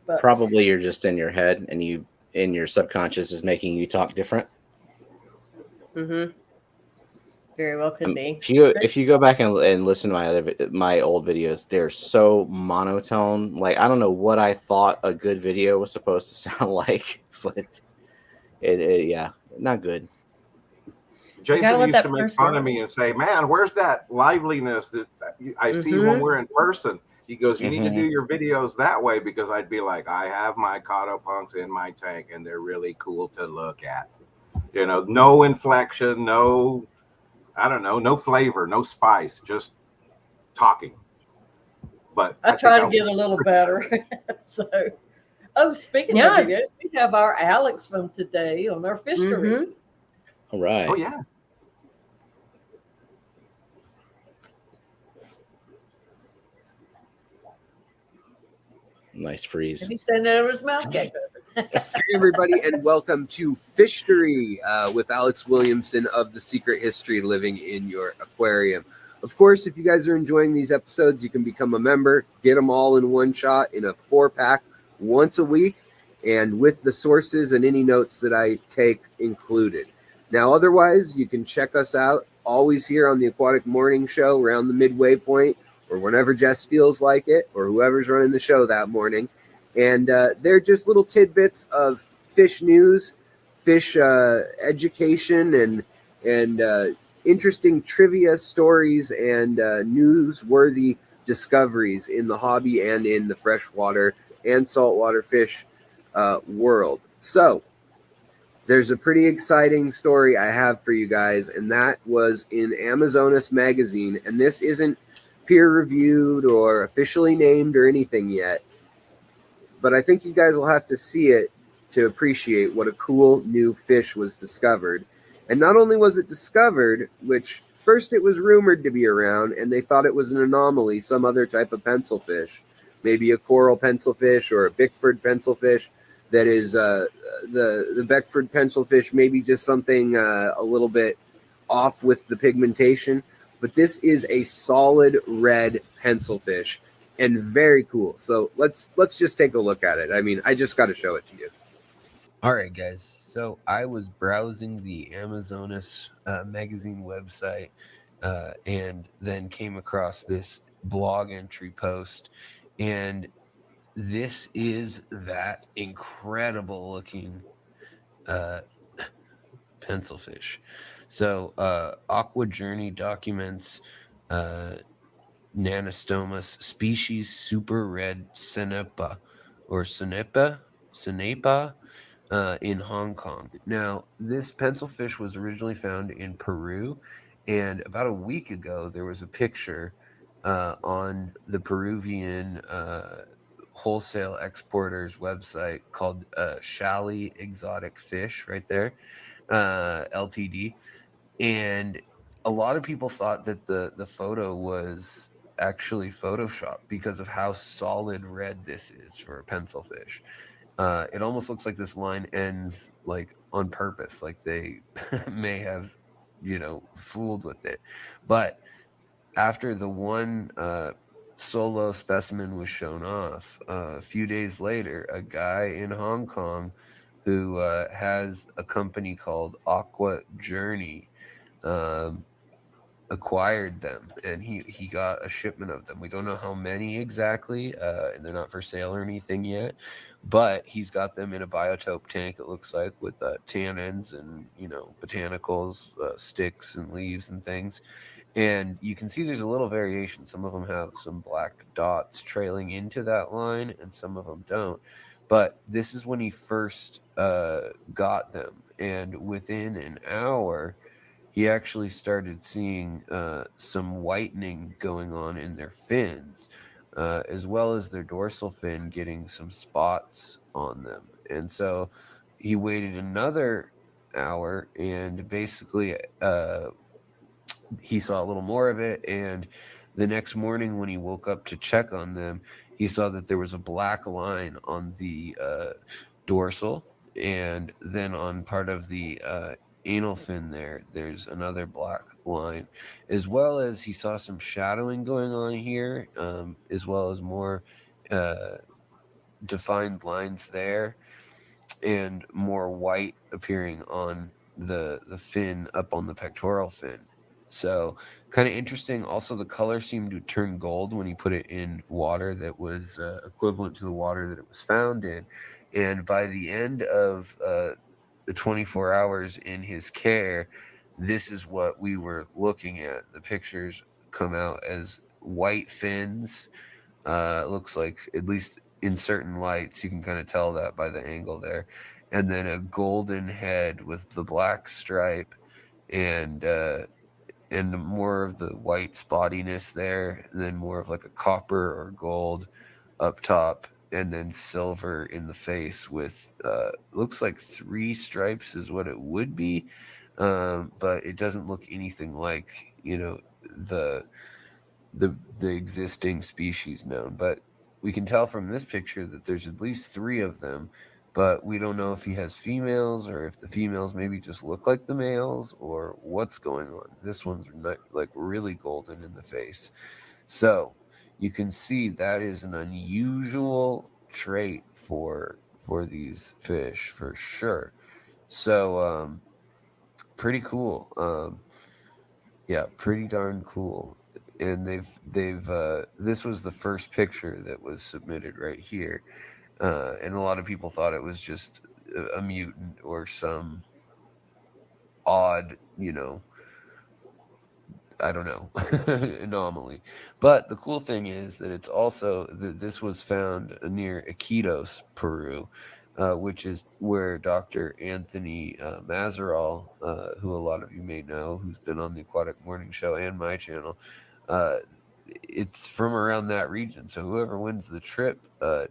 But probably you're just in your head, and in your subconscious is making you talk different. Mm-hmm. Very well could be. If you go back and listen to my old videos, they're so monotone. Like, I don't know what I thought a good video was supposed to sound like, but it not good. Jason used to make fun of me and say, man, where's that liveliness that I see when we're in person? He goes, you need to do your videos that way, because I'd be like, I have my Caudopunks in my tank and they're really cool to look at. No inflection, no flavor, no spice, just talking. But I try to get a little better. Speaking of videos, we have our Alex from today on our fishery. All right. Oh, yeah. Nice freeze. And he's sending over his mouth gag. Hey, everybody, and welcome to Fishery with Alex Williamson of The Secret History Living in Your Aquarium. Of course, if you guys are enjoying these episodes, you can become a member, get them all in one shot in a 4-pack once a week, and with the sources and any notes that I take included. Now, otherwise, you can check us out always here on the Aquatic Morning Show around the midway point, or whenever Jess feels like it, or whoever's running the show that morning. And they're just little tidbits of fish news, fish education, and interesting trivia stories and newsworthy discoveries in the hobby and in the freshwater and saltwater fish world. So there's a pretty exciting story I have for you guys, and that was in Amazonas magazine. And this isn't peer-reviewed or officially named or anything yet, but I think you guys will have to see it to appreciate what a cool new fish was discovered. And not only was it discovered, which first it was rumored to be around, and they thought it was an anomaly, some other type of pencilfish, maybe a coral pencilfish or a Bickford pencilfish. That is the Beckford pencilfish, maybe just something a little bit off with the pigmentation. But this is a solid red pencilfish and very cool. So let's just take a look at it. I mean, I just got to show it to you. All right, guys. So I was browsing the Amazonas magazine website and then came across this blog entry post. And this is that incredible looking pencilfish. So Aqua Journey documents Nanostomus species super red Cenepa or Cenepa in Hong Kong. Now, this pencilfish was originally found in Peru, and about a week ago there was a picture on the Peruvian wholesale exporter's website called Shally Exotic Fish, right there, Ltd. And a lot of people thought that the photo was actually photoshopped because of how solid red this is for a pencil fish. It almost looks like this line ends like on purpose, like they may have, fooled with it. But after the one solo specimen was shown off, a few days later, a guy in Hong Kong who has a company called Aqua Journey acquired them, and he got a shipment of them. We don't know how many exactly, and they're not for sale or anything yet, but he's got them in a biotope tank, it looks like, with tannins and botanicals, sticks and leaves and things. And you can see there's a little variation. Some of them have some black dots trailing into that line, and some of them don't. But this is when he first got them, and within an hour he actually started seeing some whitening going on in their fins, as well as their dorsal fin getting some spots on them. And so he waited another hour, and basically he saw a little more of it. And the next morning when he woke up to check on them, he saw that there was a black line on the dorsal, and then on part of the anal fin there's another black line, as well as he saw some shadowing going on here, as well as more defined lines there, and more white appearing on the fin up on the pectoral fin. So kind of interesting. Also, the color seemed to turn gold when he put it in water that was equivalent to the water that it was found in. And by the end of the 24 hours in his care, this is what we were looking at. The pictures come out as white fins. Looks like, at least in certain lights, you can kind of tell that by the angle there. And then a golden head with the black stripe, and more of the white spottiness there, and then more of like a copper or gold up top, and then silver in the face with looks like 3 stripes is what it would be, but it doesn't look anything like the existing species known. But we can tell from this picture that there's at least 3 of them, but we don't know if he has females, or if the females maybe just look like the males, or what's going on. This one's not, like, really golden in the face. So you can see that is an unusual trait for these fish, for sure. So pretty cool. Yeah, pretty darn cool. And they've this was the first picture that was submitted right here, and a lot of people thought it was just a mutant or some odd, I don't know, anomaly. But the cool thing is that it's also this was found near Iquitos, Peru, which is where Dr. Anthony Mazeral, who a lot of you may know, who's been on the Aquatic Morning Show and my channel, it's from around that region. So whoever wins the trip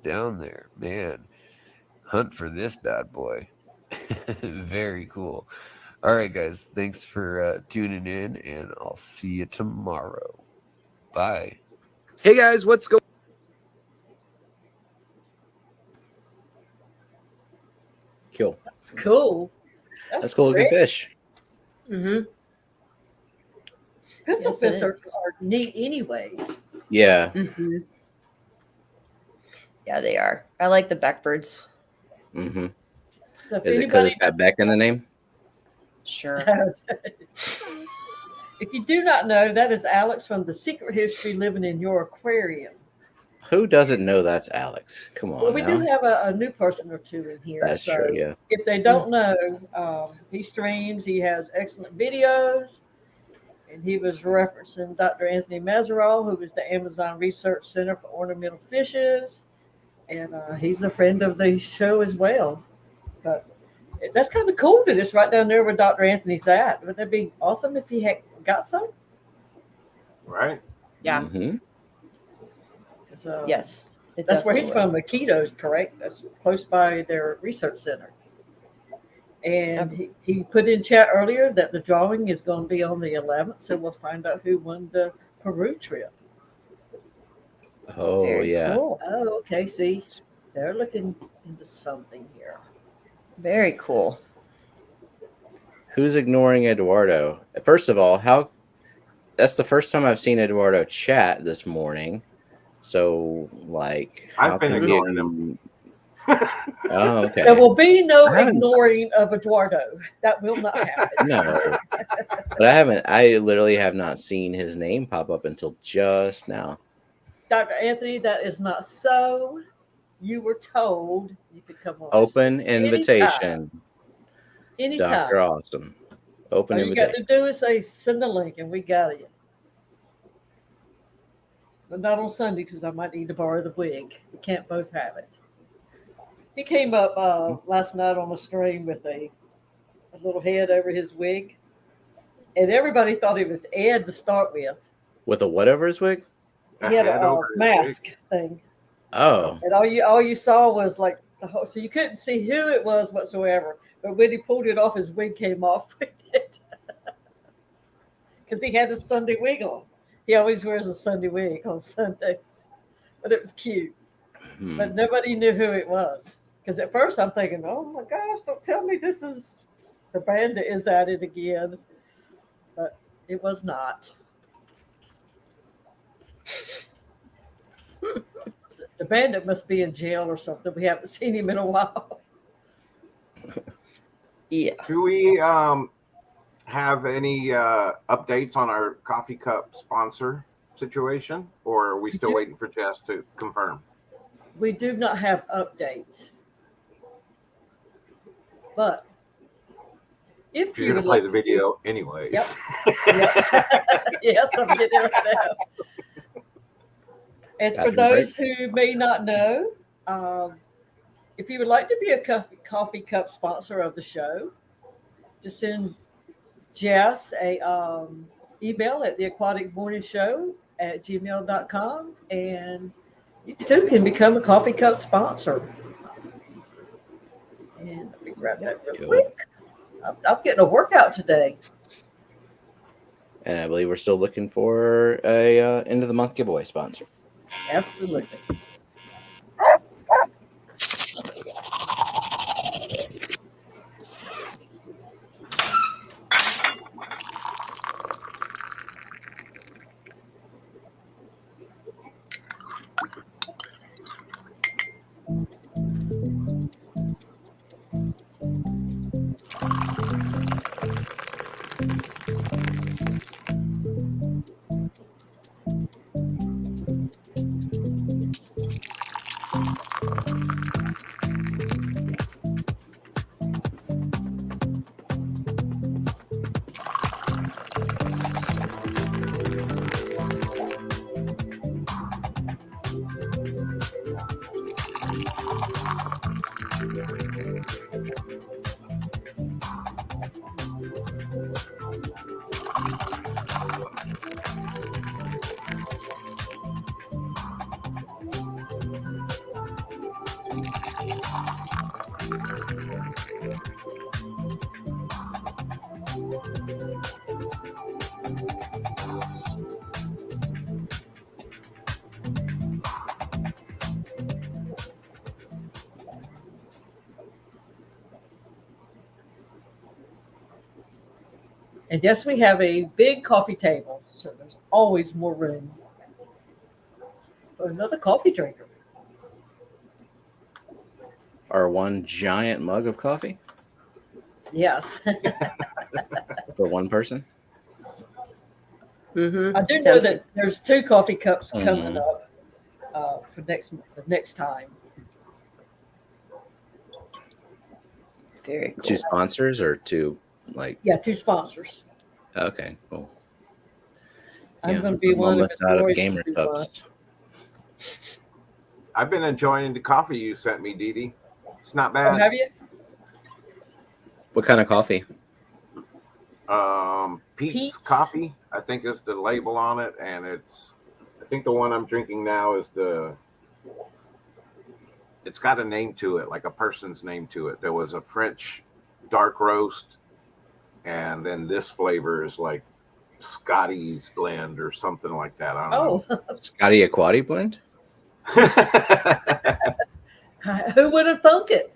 down there, man, hunt for this bad boy. Very cool. All right, guys, thanks for tuning in, and I'll see you tomorrow. Bye. Hey guys, what's going Cool. That's cool. That's cool looking great. fish. Mm-hmm. Pencil Yes, fish it are is. neat anyways. Yeah. Mm-hmm. Yeah, they are. I like the backbirds. Mm-hmm. So if Is it because anybody it's got Beck in the name? Sure. if you do not know, that is Alex from The Secret History Living in Your Aquarium. Who doesn't know that's Alex? Come on. Well, we now. do have a new person or two in here. That's so true. Yeah. if they don't know, he streams, he has excellent videos, and he was referencing Dr. Anthony Mazeral, who is the Amazon Research Center for Ornamental Fishes, and he's a friend of the show as well. But that's kind of cool that it's right down there where Dr. Anthony's at. Wouldn't that be awesome if he had got some? Right? Yeah. Mm-hmm. So, Yes. It That's where he's definitely from, Mosquitoes, correct? That's close by their research center. And he put in chat earlier that the drawing is going to be on the 11th, so we'll find out who won the Peru trip. Oh Very yeah. cool. Oh, okay. See, they're looking into something here. Very cool. Who's ignoring Eduardo? First of all, that's the first time I've seen Eduardo chat this morning. So, like, how I've been can ignoring you? Oh, okay. There will be no I haven't- ignoring of Eduardo. That will not happen. No, but I haven't. I literally have not seen his name pop up until just now. Dr. Anthony, that is not so. You were told you could come on. Open invitation, Anytime. Dr. Awesome. Open All you got invitation. to do is say, send a link, and we got you. But not on Sunday, because I might need to borrow the wig. We can't both have it. He came up last night on the stream with a little head over his wig, and everybody thought it was Ed to start with. With a what over his wig? He had head a over his mask wig. thing, Oh, and all you saw was like the whole. So you couldn't see who it was whatsoever. But when he pulled it off, his wig came off with it because he had a Sunday wig on. He always wears a Sunday wig on Sundays, but it was cute. But nobody knew who it was. Because at first I'm thinking, oh my gosh, don't tell me this is the bandit is at it again. But it was not. The bandit must be in jail or something. We haven't seen him in a while. Yeah. Do we have any updates on our coffee cup sponsor situation, or are we still waiting for Jess to confirm? We do not have updates. But if You're you going to would play like the to video anyways. Yep. Yes, I'm getting it now. As for Bathroom those who may not know, if you would like to be a coffee cup sponsor of the show, just send Jess a email at the Aquatic Morning Show at gmail.com, and you too can become a coffee cup sponsor. And let me grab that real quick. I'm getting a workout today. and I believe we're still looking for a end of the month giveaway sponsor. Absolutely. And yes, we have a big coffee table, so there's always more room for another coffee drinker. Our one giant mug of coffee Yes. for one person. Mm-hmm. I do know that there's 2 coffee cups coming Mhm. up for the next time. Very cool. 2 sponsors or 2 like? Yeah, 2 sponsors. Okay, cool. I'm going to be one of almost the out of stories gamer to do one. cups. I've been enjoying the coffee you sent me, Dee Dee. It's not Oh, bad. have you? What kind of coffee? Pete's Pete's. Coffee, I think is the label on it, and I think the one I'm drinking now is the it's got a name to it, like a person's name to it. There was a French dark roast, and then this flavor is like Scotty's blend or something like that. I don't Oh, Scotty Aquatic blend. know. who would have thunk it?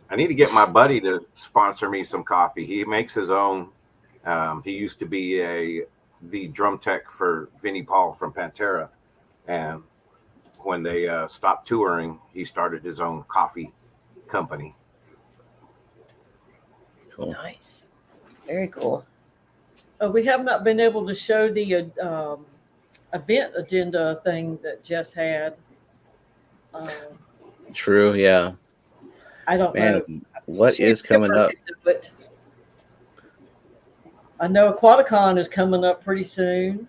I need to get my buddy to sponsor me some coffee. He makes his own. He used to be the drum tech for Vinnie Paul from Pantera, and when they stopped touring, he started his own coffee company. Cool. Nice. Very cool. We have not been able to show the event agenda thing that Jess had. True. Yeah. I don't Man, know. what She is coming up? could do it. I know Aquaticon is coming up pretty soon.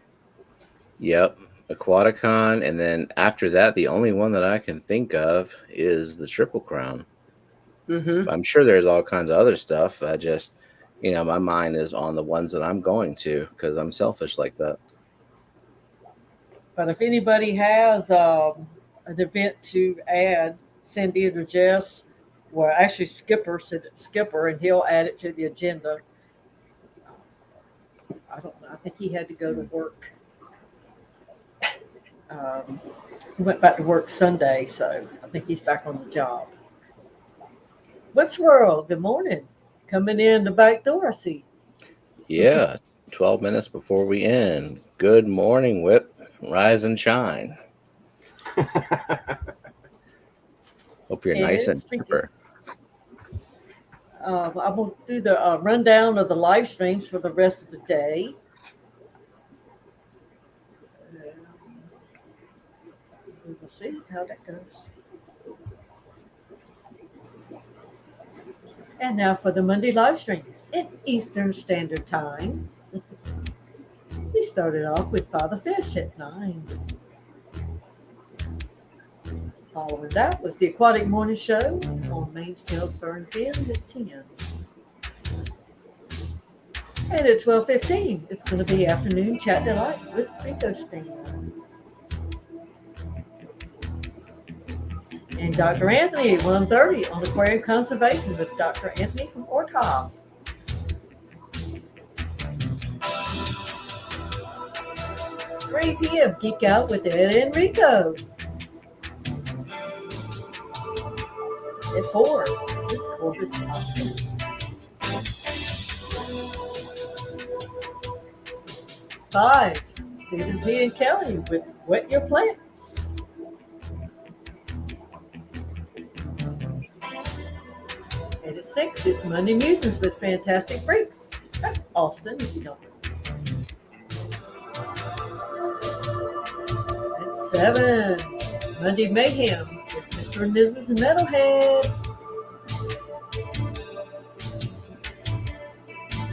Yep. Aquaticon, and then after that, the only one that I can think of is the Triple Crown. Mm-hmm. I'm sure there's all kinds of other stuff. I just, my mind is on the ones that I'm going to because I'm selfish like that. But if anybody has an event to add, send either Jess, well, actually Skipper, send it to Skipper, and he'll add it to the agenda. I don't know. I think he had to go to work. He went back to work Sunday, so I think he's back on the job. What's World? Good morning. Coming in the back door, I see. Yeah. 12 minutes before we end. Good morning, Whip. Rise and shine. Hope you're nice and chipper. I'm going to do the rundown of the live streams for the rest of the day. We'll see how that goes. And now for the Monday live streams in Eastern Standard Time. We started off with Father Fish at 9. Following that was the Aquatic Morning Show on Main's Tails, Fur, and Fins at 10. And at 12:15, it's going to be Afternoon Chat Delight with Rico Stan. And Dr. Anthony at 1:30 on Aquarium Conservation with Dr. Anthony from Orthoff. at 3 p.m. Geek Out with Ed and Rico. At 4, it's Corpus Awesome. 5, Stephen P. and Kelly with Wet Your Plants. And at 6, it's Monday Musings with Fantastic Freaks. That's Austin, if you don't know. At 7, Monday Mayhem with Mr. and Mrs. Metalhead.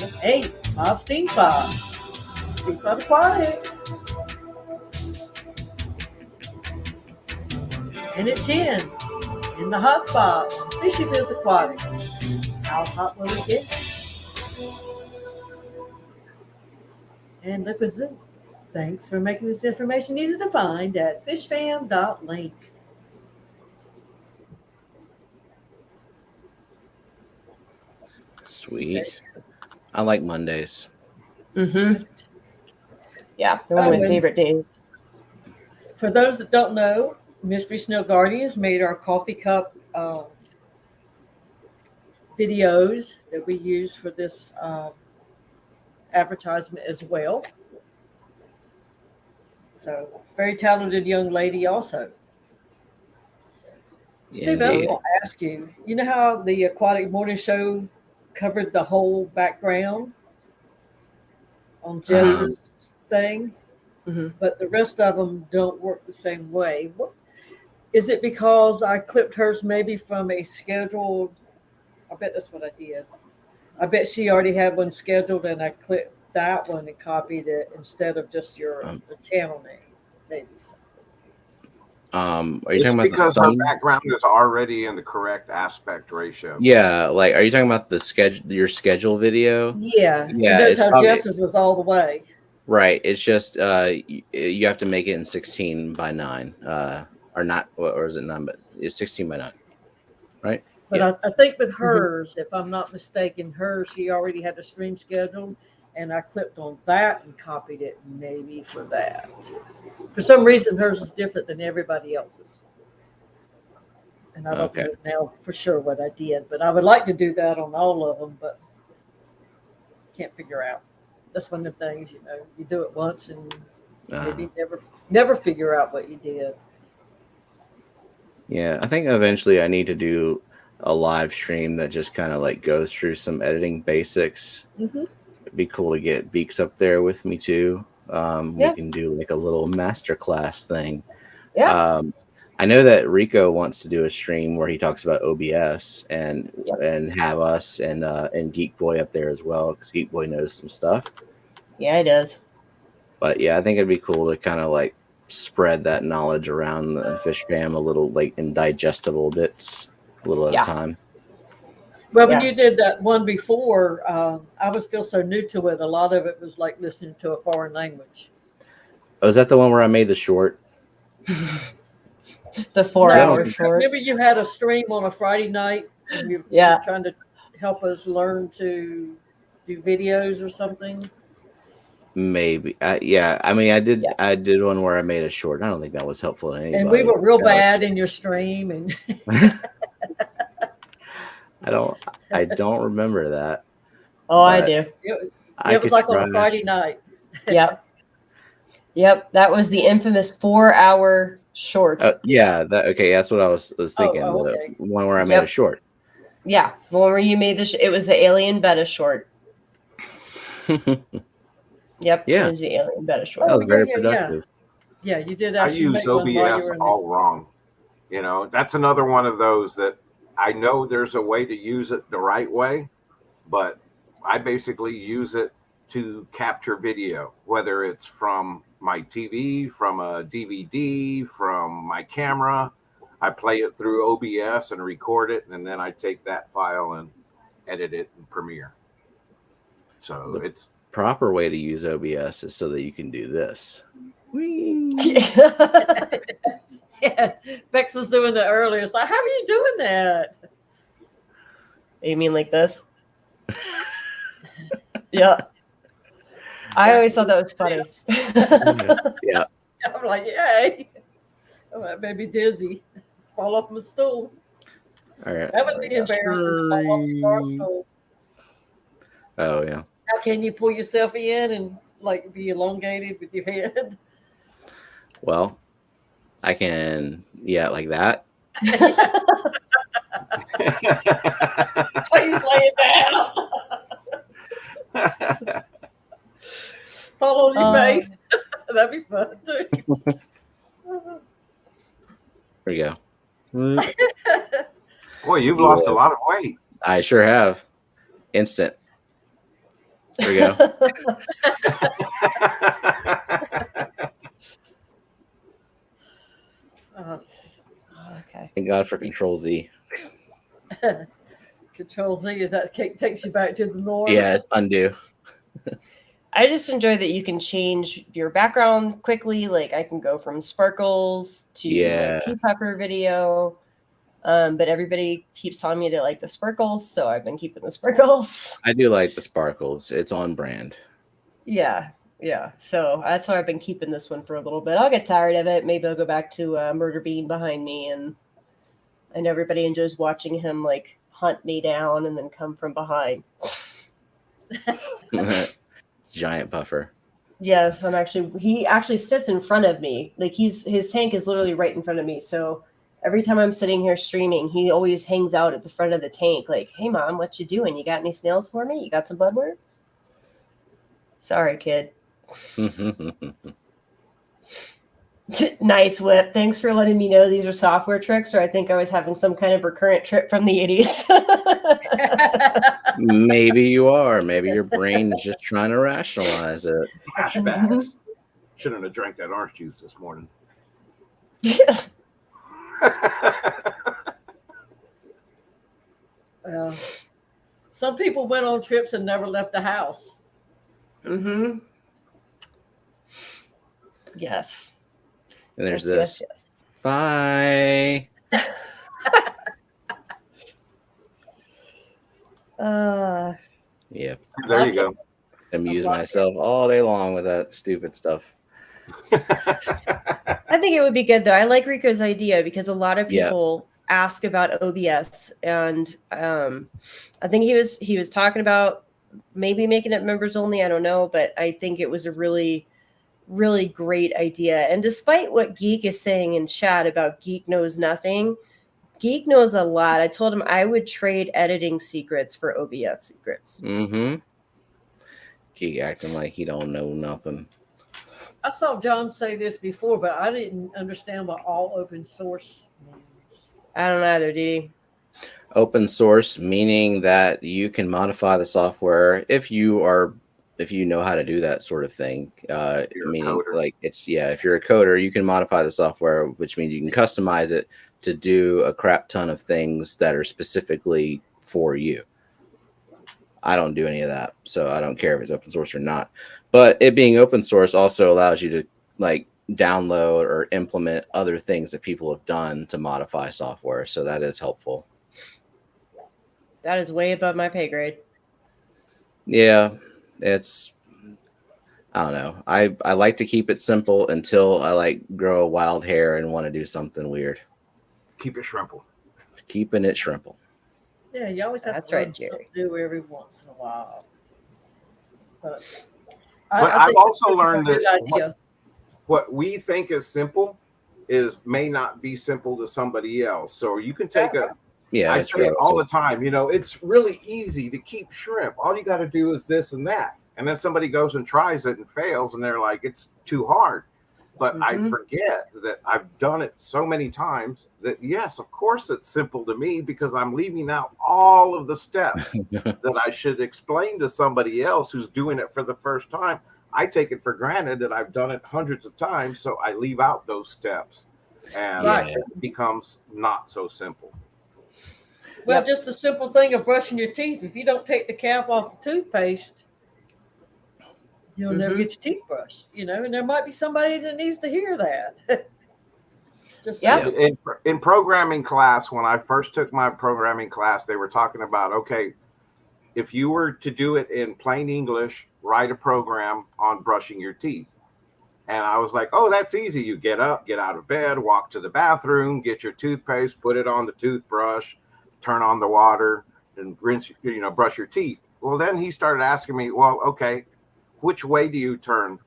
At 8, Bob Steamfire. Steamfire Aquatics. And at 10, in the hot spot, Fishy Biz Aquatics. How hot will it get? And Liquid Zoo. Thanks for making this information easy to find at fishfam.link. Sweet. I like Mondays. Mm-hmm. Yeah, they're one of my favorite days. For those that don't know, Mystery Snow Guardians made our coffee cup videos that we use for this advertisement as well. So, very talented young lady also. Steve, I was going to ask you, you know how the Aquatic Morning Show covered the whole background on Jess's thing? Mm-hmm. But the rest of them don't work the same way. Is it because I clipped hers maybe from a scheduled? I bet that's what I did. I bet she already had one scheduled, and I clipped that one and copied it instead of just your the channel name, maybe. So. Are you It's talking about because the her thumb? background is already in the correct aspect ratio. Yeah, like, are you talking about the schedule, your schedule video? Yeah, Yeah, that's it's how probably- Jess's was all the way. Right. It's just you have to make it in 16 by 9. or not, or is it 9? But it's 16 by 9, right? But Yeah. I think with hers, if I'm not mistaken, hers, she already had the stream scheduled, and I clicked on that and copied it maybe for that. For some reason, hers is different than everybody else's. And I don't know now for sure what I did, but I would like to do that on all of them, but can't figure out. That's one of the things, you know, you do it once and maybe never figure out what you did. Yeah, I think eventually I need to do a live stream that just kind of like goes through some editing basics. Mm-hmm. It'd be cool to get Beaks up there with me too. We can do like a little masterclass thing. Yeah. I know that Rico wants to do a stream where he talks about OBS and have us and Geek Boy up there as well, because Geek Boy knows some stuff. Yeah, it does. But yeah, I think it'd be cool to kind of like spread that knowledge around the fish fam a little, like in digestible bits, a little at a time. Well, when you did that one before, I was still so new to it. A lot of it was like listening to a foreign language. Oh, is that the one where I made the short? The 4-hour short. Remember you had a stream on a Friday night and you were trying to help us learn to do videos or something? Maybe. Yeah. I mean, I did one where I made a short. I don't think that was helpful to anybody. And we were real bad in your stream. And I don't remember that. Oh, I do. It was like on a Friday night. Yep. That was the infamous 4-hour short. Yeah. That's what I was thinking. The one where I made a short. Yeah. The one where you made it was the alien beta short. Yep. Yeah. It was the alien beta short. That was very productive. Yeah, you did. I use OBS all wrong. You know, that's another one of those that I know there's a way to use it the right way, but I basically use it to capture video, whether it's from my TV, from a DVD, from my camera. I play it through OBS and record it, and then I take that file and edit it in Premiere. So it's proper way to use OBS is so that you can do this. Yeah, Bex was doing it earlier. It's like, how are you doing that? You mean like this? Yeah. I always thought that was funny. Yeah. I'm like, yay. Oh, that made me dizzy. Fall off my stool. All right. That would be embarrassing to fall off your bar stool. Oh, yeah. How can you pull yourself in and like be elongated with your head? Well, I can, like that. Please lay it down. Fall on your face. That'd be fun too. There you go. Boy, you've lost a lot of weight. I sure have. Instant. There we go. Okay. Thank God for Control Z. Control Z, is that takes you back to the norm? Yeah, it's undo. I just enjoy that you can change your background quickly. Like I can go from sparkles to like pea pepper video. But everybody keeps telling me they like the sparkles, so I've been keeping the sparkles. I do like the sparkles. It's on brand. Yeah. So that's why I've been keeping this one for a little bit. I'll get tired of it. Maybe I'll go back to Murder Bean behind me, and everybody enjoys watching him like hunt me down and then come from behind. Giant puffer. Yes, he actually sits in front of me. Like his tank is literally right in front of me. So every time I'm sitting here streaming, he always hangs out at the front of the tank. Like, hey mom, what you doing? You got any snails for me? You got some bloodworms? Sorry, kid. Nice whip. Thanks for letting me know these are software tricks, or I think I was having some kind of recurrent trip from the 80s. Maybe you are. Maybe your brain is just trying to rationalize it. Flashbacks. Shouldn't have drank that orange juice this morning. Some people went on trips and never left the house. Yes. And there's this. Yes. Bye. Yep. There you go. Amuse like it. myself all day long with that stupid stuff. I think it would be good though. I like Rico's idea because a lot of Yeah. people ask about OBS, and I think he was talking about maybe making it members only. I don't know, but I think it was a really, really great idea. And despite what Geek is saying in chat about Geek knows nothing, Geek knows a lot. I told him I would trade editing secrets for OBS secrets. Mm-hmm. Geek acting like he don't know nothing. I saw John say this before, but I didn't understand what all open source means. I don't either, Dee. Open source meaning that you can modify the software if you know how to do that sort of thing. Meaning like if you're a coder, you can modify the software, which means you can customize it to do a crap ton of things that are specifically for you. I don't do any of that, so I don't care if it's open source or not. But it being open source also allows you to like download or implement other things that people have done to modify software. So that is helpful. That is way above my pay grade. Yeah, it's, I don't know. I like to keep it simple until I like grow a wild hair and want to do something weird. Keep it shrimple. Keeping it shrimple. Yeah, you always have That's to right, learn Jerry. something new every once in a while. But I've think also it's a learned good that idea. what we think is simple may not be simple to somebody else. So you can take I say it all the time, it's really easy to keep shrimp. All you got to do is this and that. And then somebody goes and tries it and fails, and they're like, it's too hard. But I forget that I've done it so many times that, yes, of course it's simple to me because I'm leaving out all of the steps that I should explain to somebody else who's doing it for the first time. I take it for granted that I've done it hundreds of times, so I leave out those steps. And it becomes not so simple. Well, just the simple thing of brushing your teeth. If you don't take the cap off the toothpaste, you'll never get your teeth brushed, and there might be somebody that needs to hear that. Just in programming class, when I first took my programming class, they were talking about, okay, if you were to do it in plain English, write a program on brushing your teeth. And I was like, oh, that's easy. You get up, get out of bed, walk to the bathroom, get your toothpaste, put it on the toothbrush, turn on the water, and rinse, brush your teeth. Well, then he started asking me, well, okay, which way do you turn?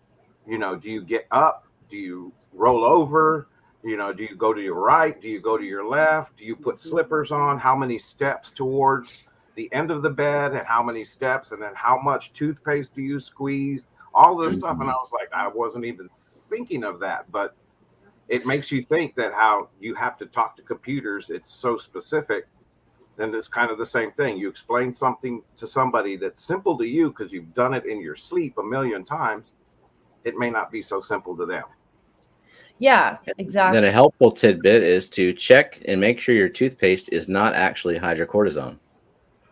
Do you get up? Do you roll over? Do you go to your right? Do you go to your left? Do you put slippers on? How many steps towards the end of the bed and how many steps? And then how much toothpaste do you squeeze? All this stuff. And I was like, I wasn't even thinking of that. But it makes you think that how you have to talk to computers. It's so specific. Then it's kind of the same thing. You explain something to somebody that's simple to you because you've done it in your sleep a million times. It may not be so simple to them. Yeah, exactly. Then a helpful tidbit is to check and make sure your toothpaste is not actually hydrocortisone.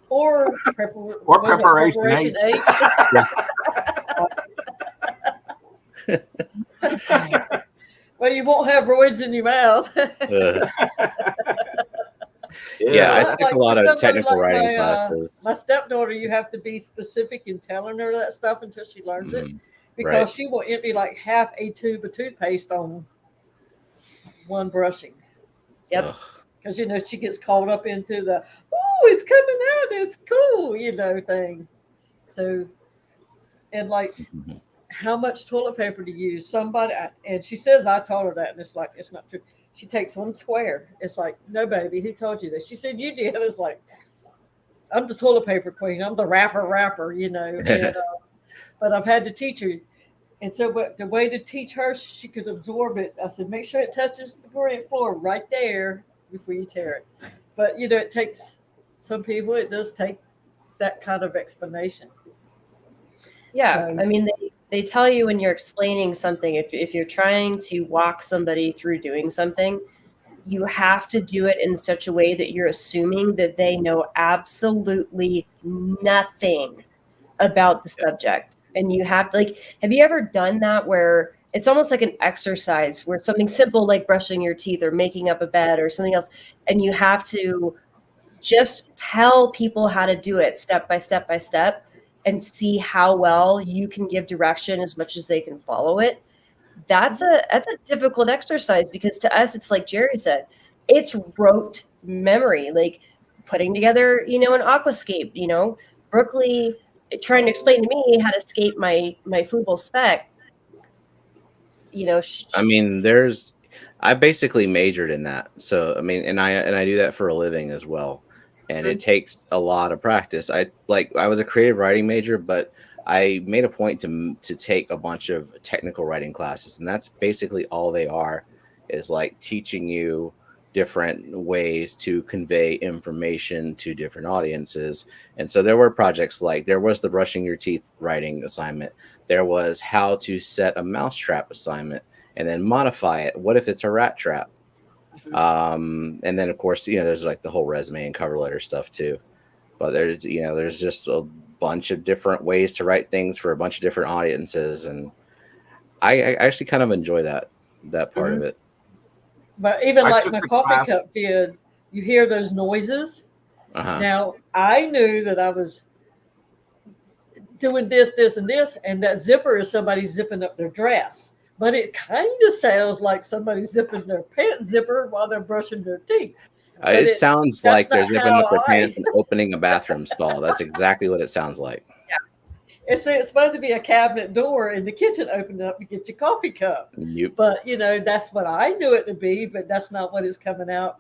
Or preparation H. Well, you won't have roids in your mouth. I took a lot of technical writing classes. My stepdaughter, you have to be specific in telling her that stuff until she learns it, because she will empty like half a tube of toothpaste on one brushing. Yep. Because she gets caught up into the it's coming out, it's cool, thing. So, and like how much toilet paper to use? And she says I told her that, and it's like it's not true. She takes one square. It's like, no, baby, who told you that? She said, you did. It's like, I'm the toilet paper queen. I'm the rapper, And, but I've had to teach her. And so but the way to teach her, she could absorb it. I said, make sure it touches the granite floor right there before you tear it. But, it takes some people, it does take that kind of explanation. Yeah. So, I mean, they tell you when you're explaining something, if you're trying to walk somebody through doing something, you have to do it in such a way that you're assuming that they know absolutely nothing about the subject. And you have have you ever done that where it's almost like an exercise where something simple like brushing your teeth or making up a bed or something else, and you have to just tell people how to do it step by step by step and see how well you can give direction as much as they can follow it. That's a difficult exercise, because to us, it's like Jerry said, it's rote memory, like putting together, an aquascape, Brooklyn trying to explain to me how to scape my Fuble spec. I mean, I basically majored in that. So, I mean, and I do that for a living as well. And it takes a lot of practice. I was a creative writing major, but I made a point to take a bunch of technical writing classes, and that's basically all they are, is like teaching you different ways to convey information to different audiences. And so there were projects like, there was the brushing your teeth writing assignment. There was how to set a mousetrap assignment and then modify it. What if it's a rat trap? And then of course, there's like the whole resume and cover letter stuff too. But there's just a bunch of different ways to write things for a bunch of different audiences. And I actually kind of enjoy that part of it. But even like my coffee cup vid, you hear those noises. Now, I knew that I was doing this, and this, and that zipper is somebody zipping up their dress. But it kind of sounds like somebody zipping their pants zipper while they're brushing their teeth. It sounds like they're zipping up their pants and opening a bathroom stall. That's exactly what it sounds like. It's supposed to be a cabinet door in the kitchen, open up to get your coffee cup. Yep. But, that's what I knew it to be, but that's not what is coming out.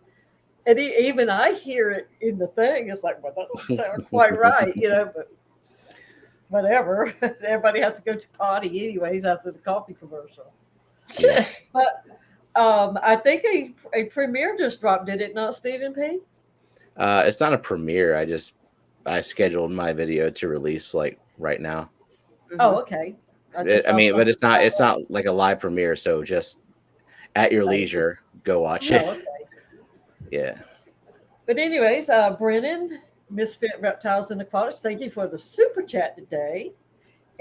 And even I hear it in the thing. It's like, well, that doesn't sound quite right, but whatever. Everybody has to go to potty anyways after the coffee commercial. Yeah. But I think a premiere just dropped, did it not, Stephen P? It's not a premiere. I scheduled my video to release like right now. Oh, okay. But it's not like a live premiere. So just at your leisure, go watch it. Okay. Yeah. But anyways, Brennan, Misfit Reptiles and Aquatics, thank you for the super chat today.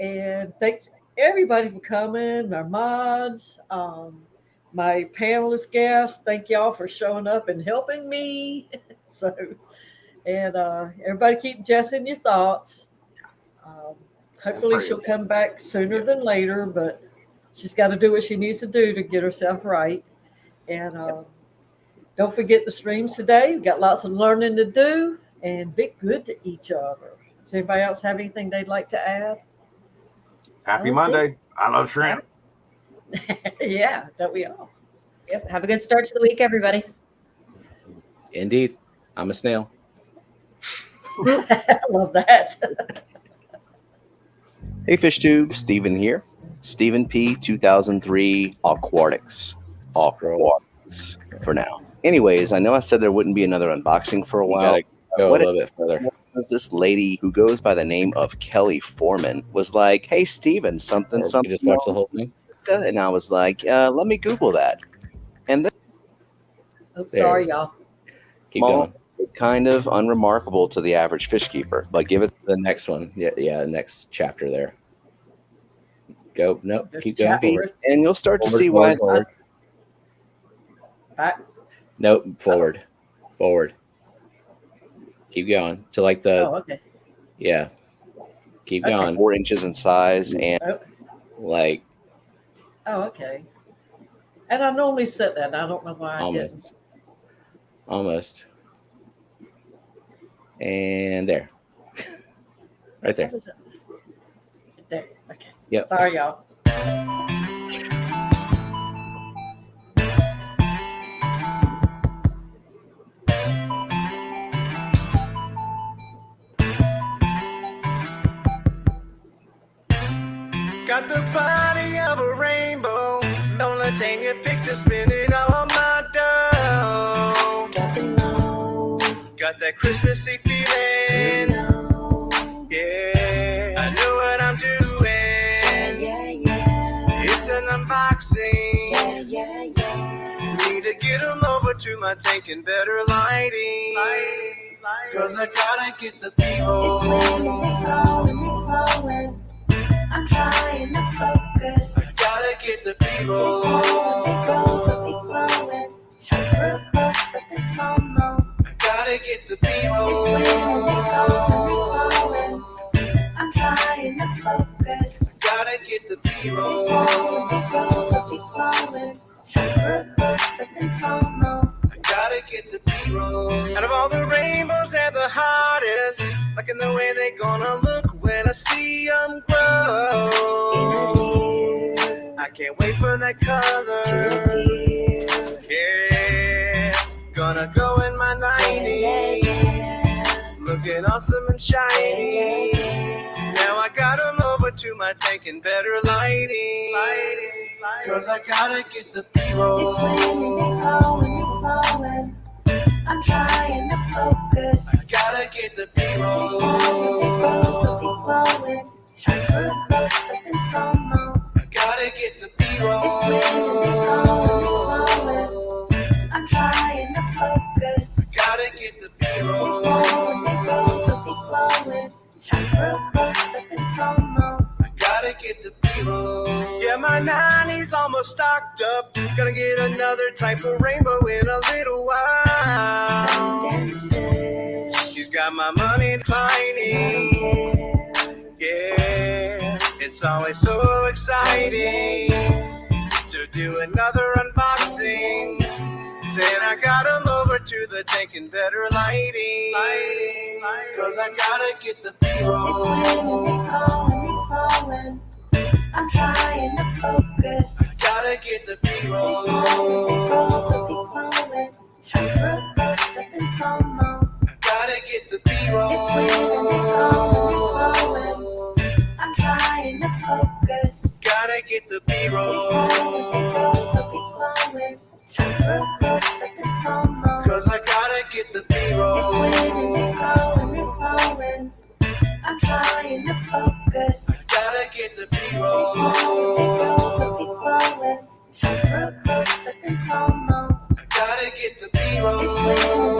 And thanks everybody for coming, my mods, my panelist guests. Thank y'all for showing up and helping me. Everybody keep Jess in your thoughts. Hopefully she'll come back sooner than later, but she's got to do what she needs to do to get herself right. And don't forget the streams today. We've got lots of learning to do, and be good to each other. Does anybody else have anything they'd like to add? Happy Monday. I love shrimp. Yeah, don't we all? Yep. Have a good start to the week, everybody. Indeed. I'm a snail. I love that. Hey Fish Tube, Steven here. Steven P 2003 Aquatics. Aquatics for now. Anyways, I know I said there wouldn't be another unboxing for a while. Go a little bit further. Was this lady who goes by the name of Kelly Foreman was like, "Hey Steven, something." You just watch the whole thing. And I was like, "Let me Google that." And then, Sorry, y'all. Keep going. It's kind of unremarkable to the average fish keeper, but give it The next one. Yeah, next chapter there. Go. Nope. Keep going forward. and you'll start to Forward, see forward, why. forward. Back. Nope. Forward. Forward. Keep going to like the. Oh, okay. Yeah. Keep going. 4 inches in size and Like Oh, okay. And I normally set that. I don't know why I didn't. almost. And there. Right there. What is it? There. Okay. Yep. Sorry, y'all. Got the body of a rainbow. Don't let your picture spin it on my dough. Got that Christmassy feeling. Yeah, I know what I'm doing. It's an unboxing. Need to get them over to my tank and better lighting. Cause I gotta get the people. It's making me glowing. I'm trying to focus. I gotta get the people. B-roll. I gotta get the B-roll. I'm trying to focus. Gotta get the B-roll. I gotta get the B-roll. Out of all the rainbows, they're the hottest. Liking the way they gonna look when I see them grow. I can't wait for that color. Yeah, gonna go in my 90s, looking awesome and shiny. Now I got them over to my tank and better lighting. Cause I gotta get the B-roll. It's swimming and flowing. I'm trying to focus. I gotta get the B-roll. Time for a close-up in slow-mo. I gotta get the B-roll. It's swimming and flowing. I'm trying to focus. I gotta get the B-roll. Time for a close-up in slow-mo. I gotta get the B-roll. Yeah, my 90s almost stocked up. Gonna get another type of rainbow in a little while. She's got my money declining. Yeah, it's always so exciting to do another unboxing. Then I got 'em over to the tank and better lighting. Cause I gotta get the B-roll. It's swimming and flowing. I'm trying to focus. I gotta get the B-roll. Time for a close-up in slow-mo. I gotta get the B-roll. It's swimming and flowing. I'm trying to focus. Gotta get the B-roll. Time for a close-up in slow-mo. Cause I gotta get the B-roll. It's swimming and flowing. I'm trying to focus. Gotta get the B-roll. Time for a close-up in slow-mo. I gotta get the B-roll. It's swimming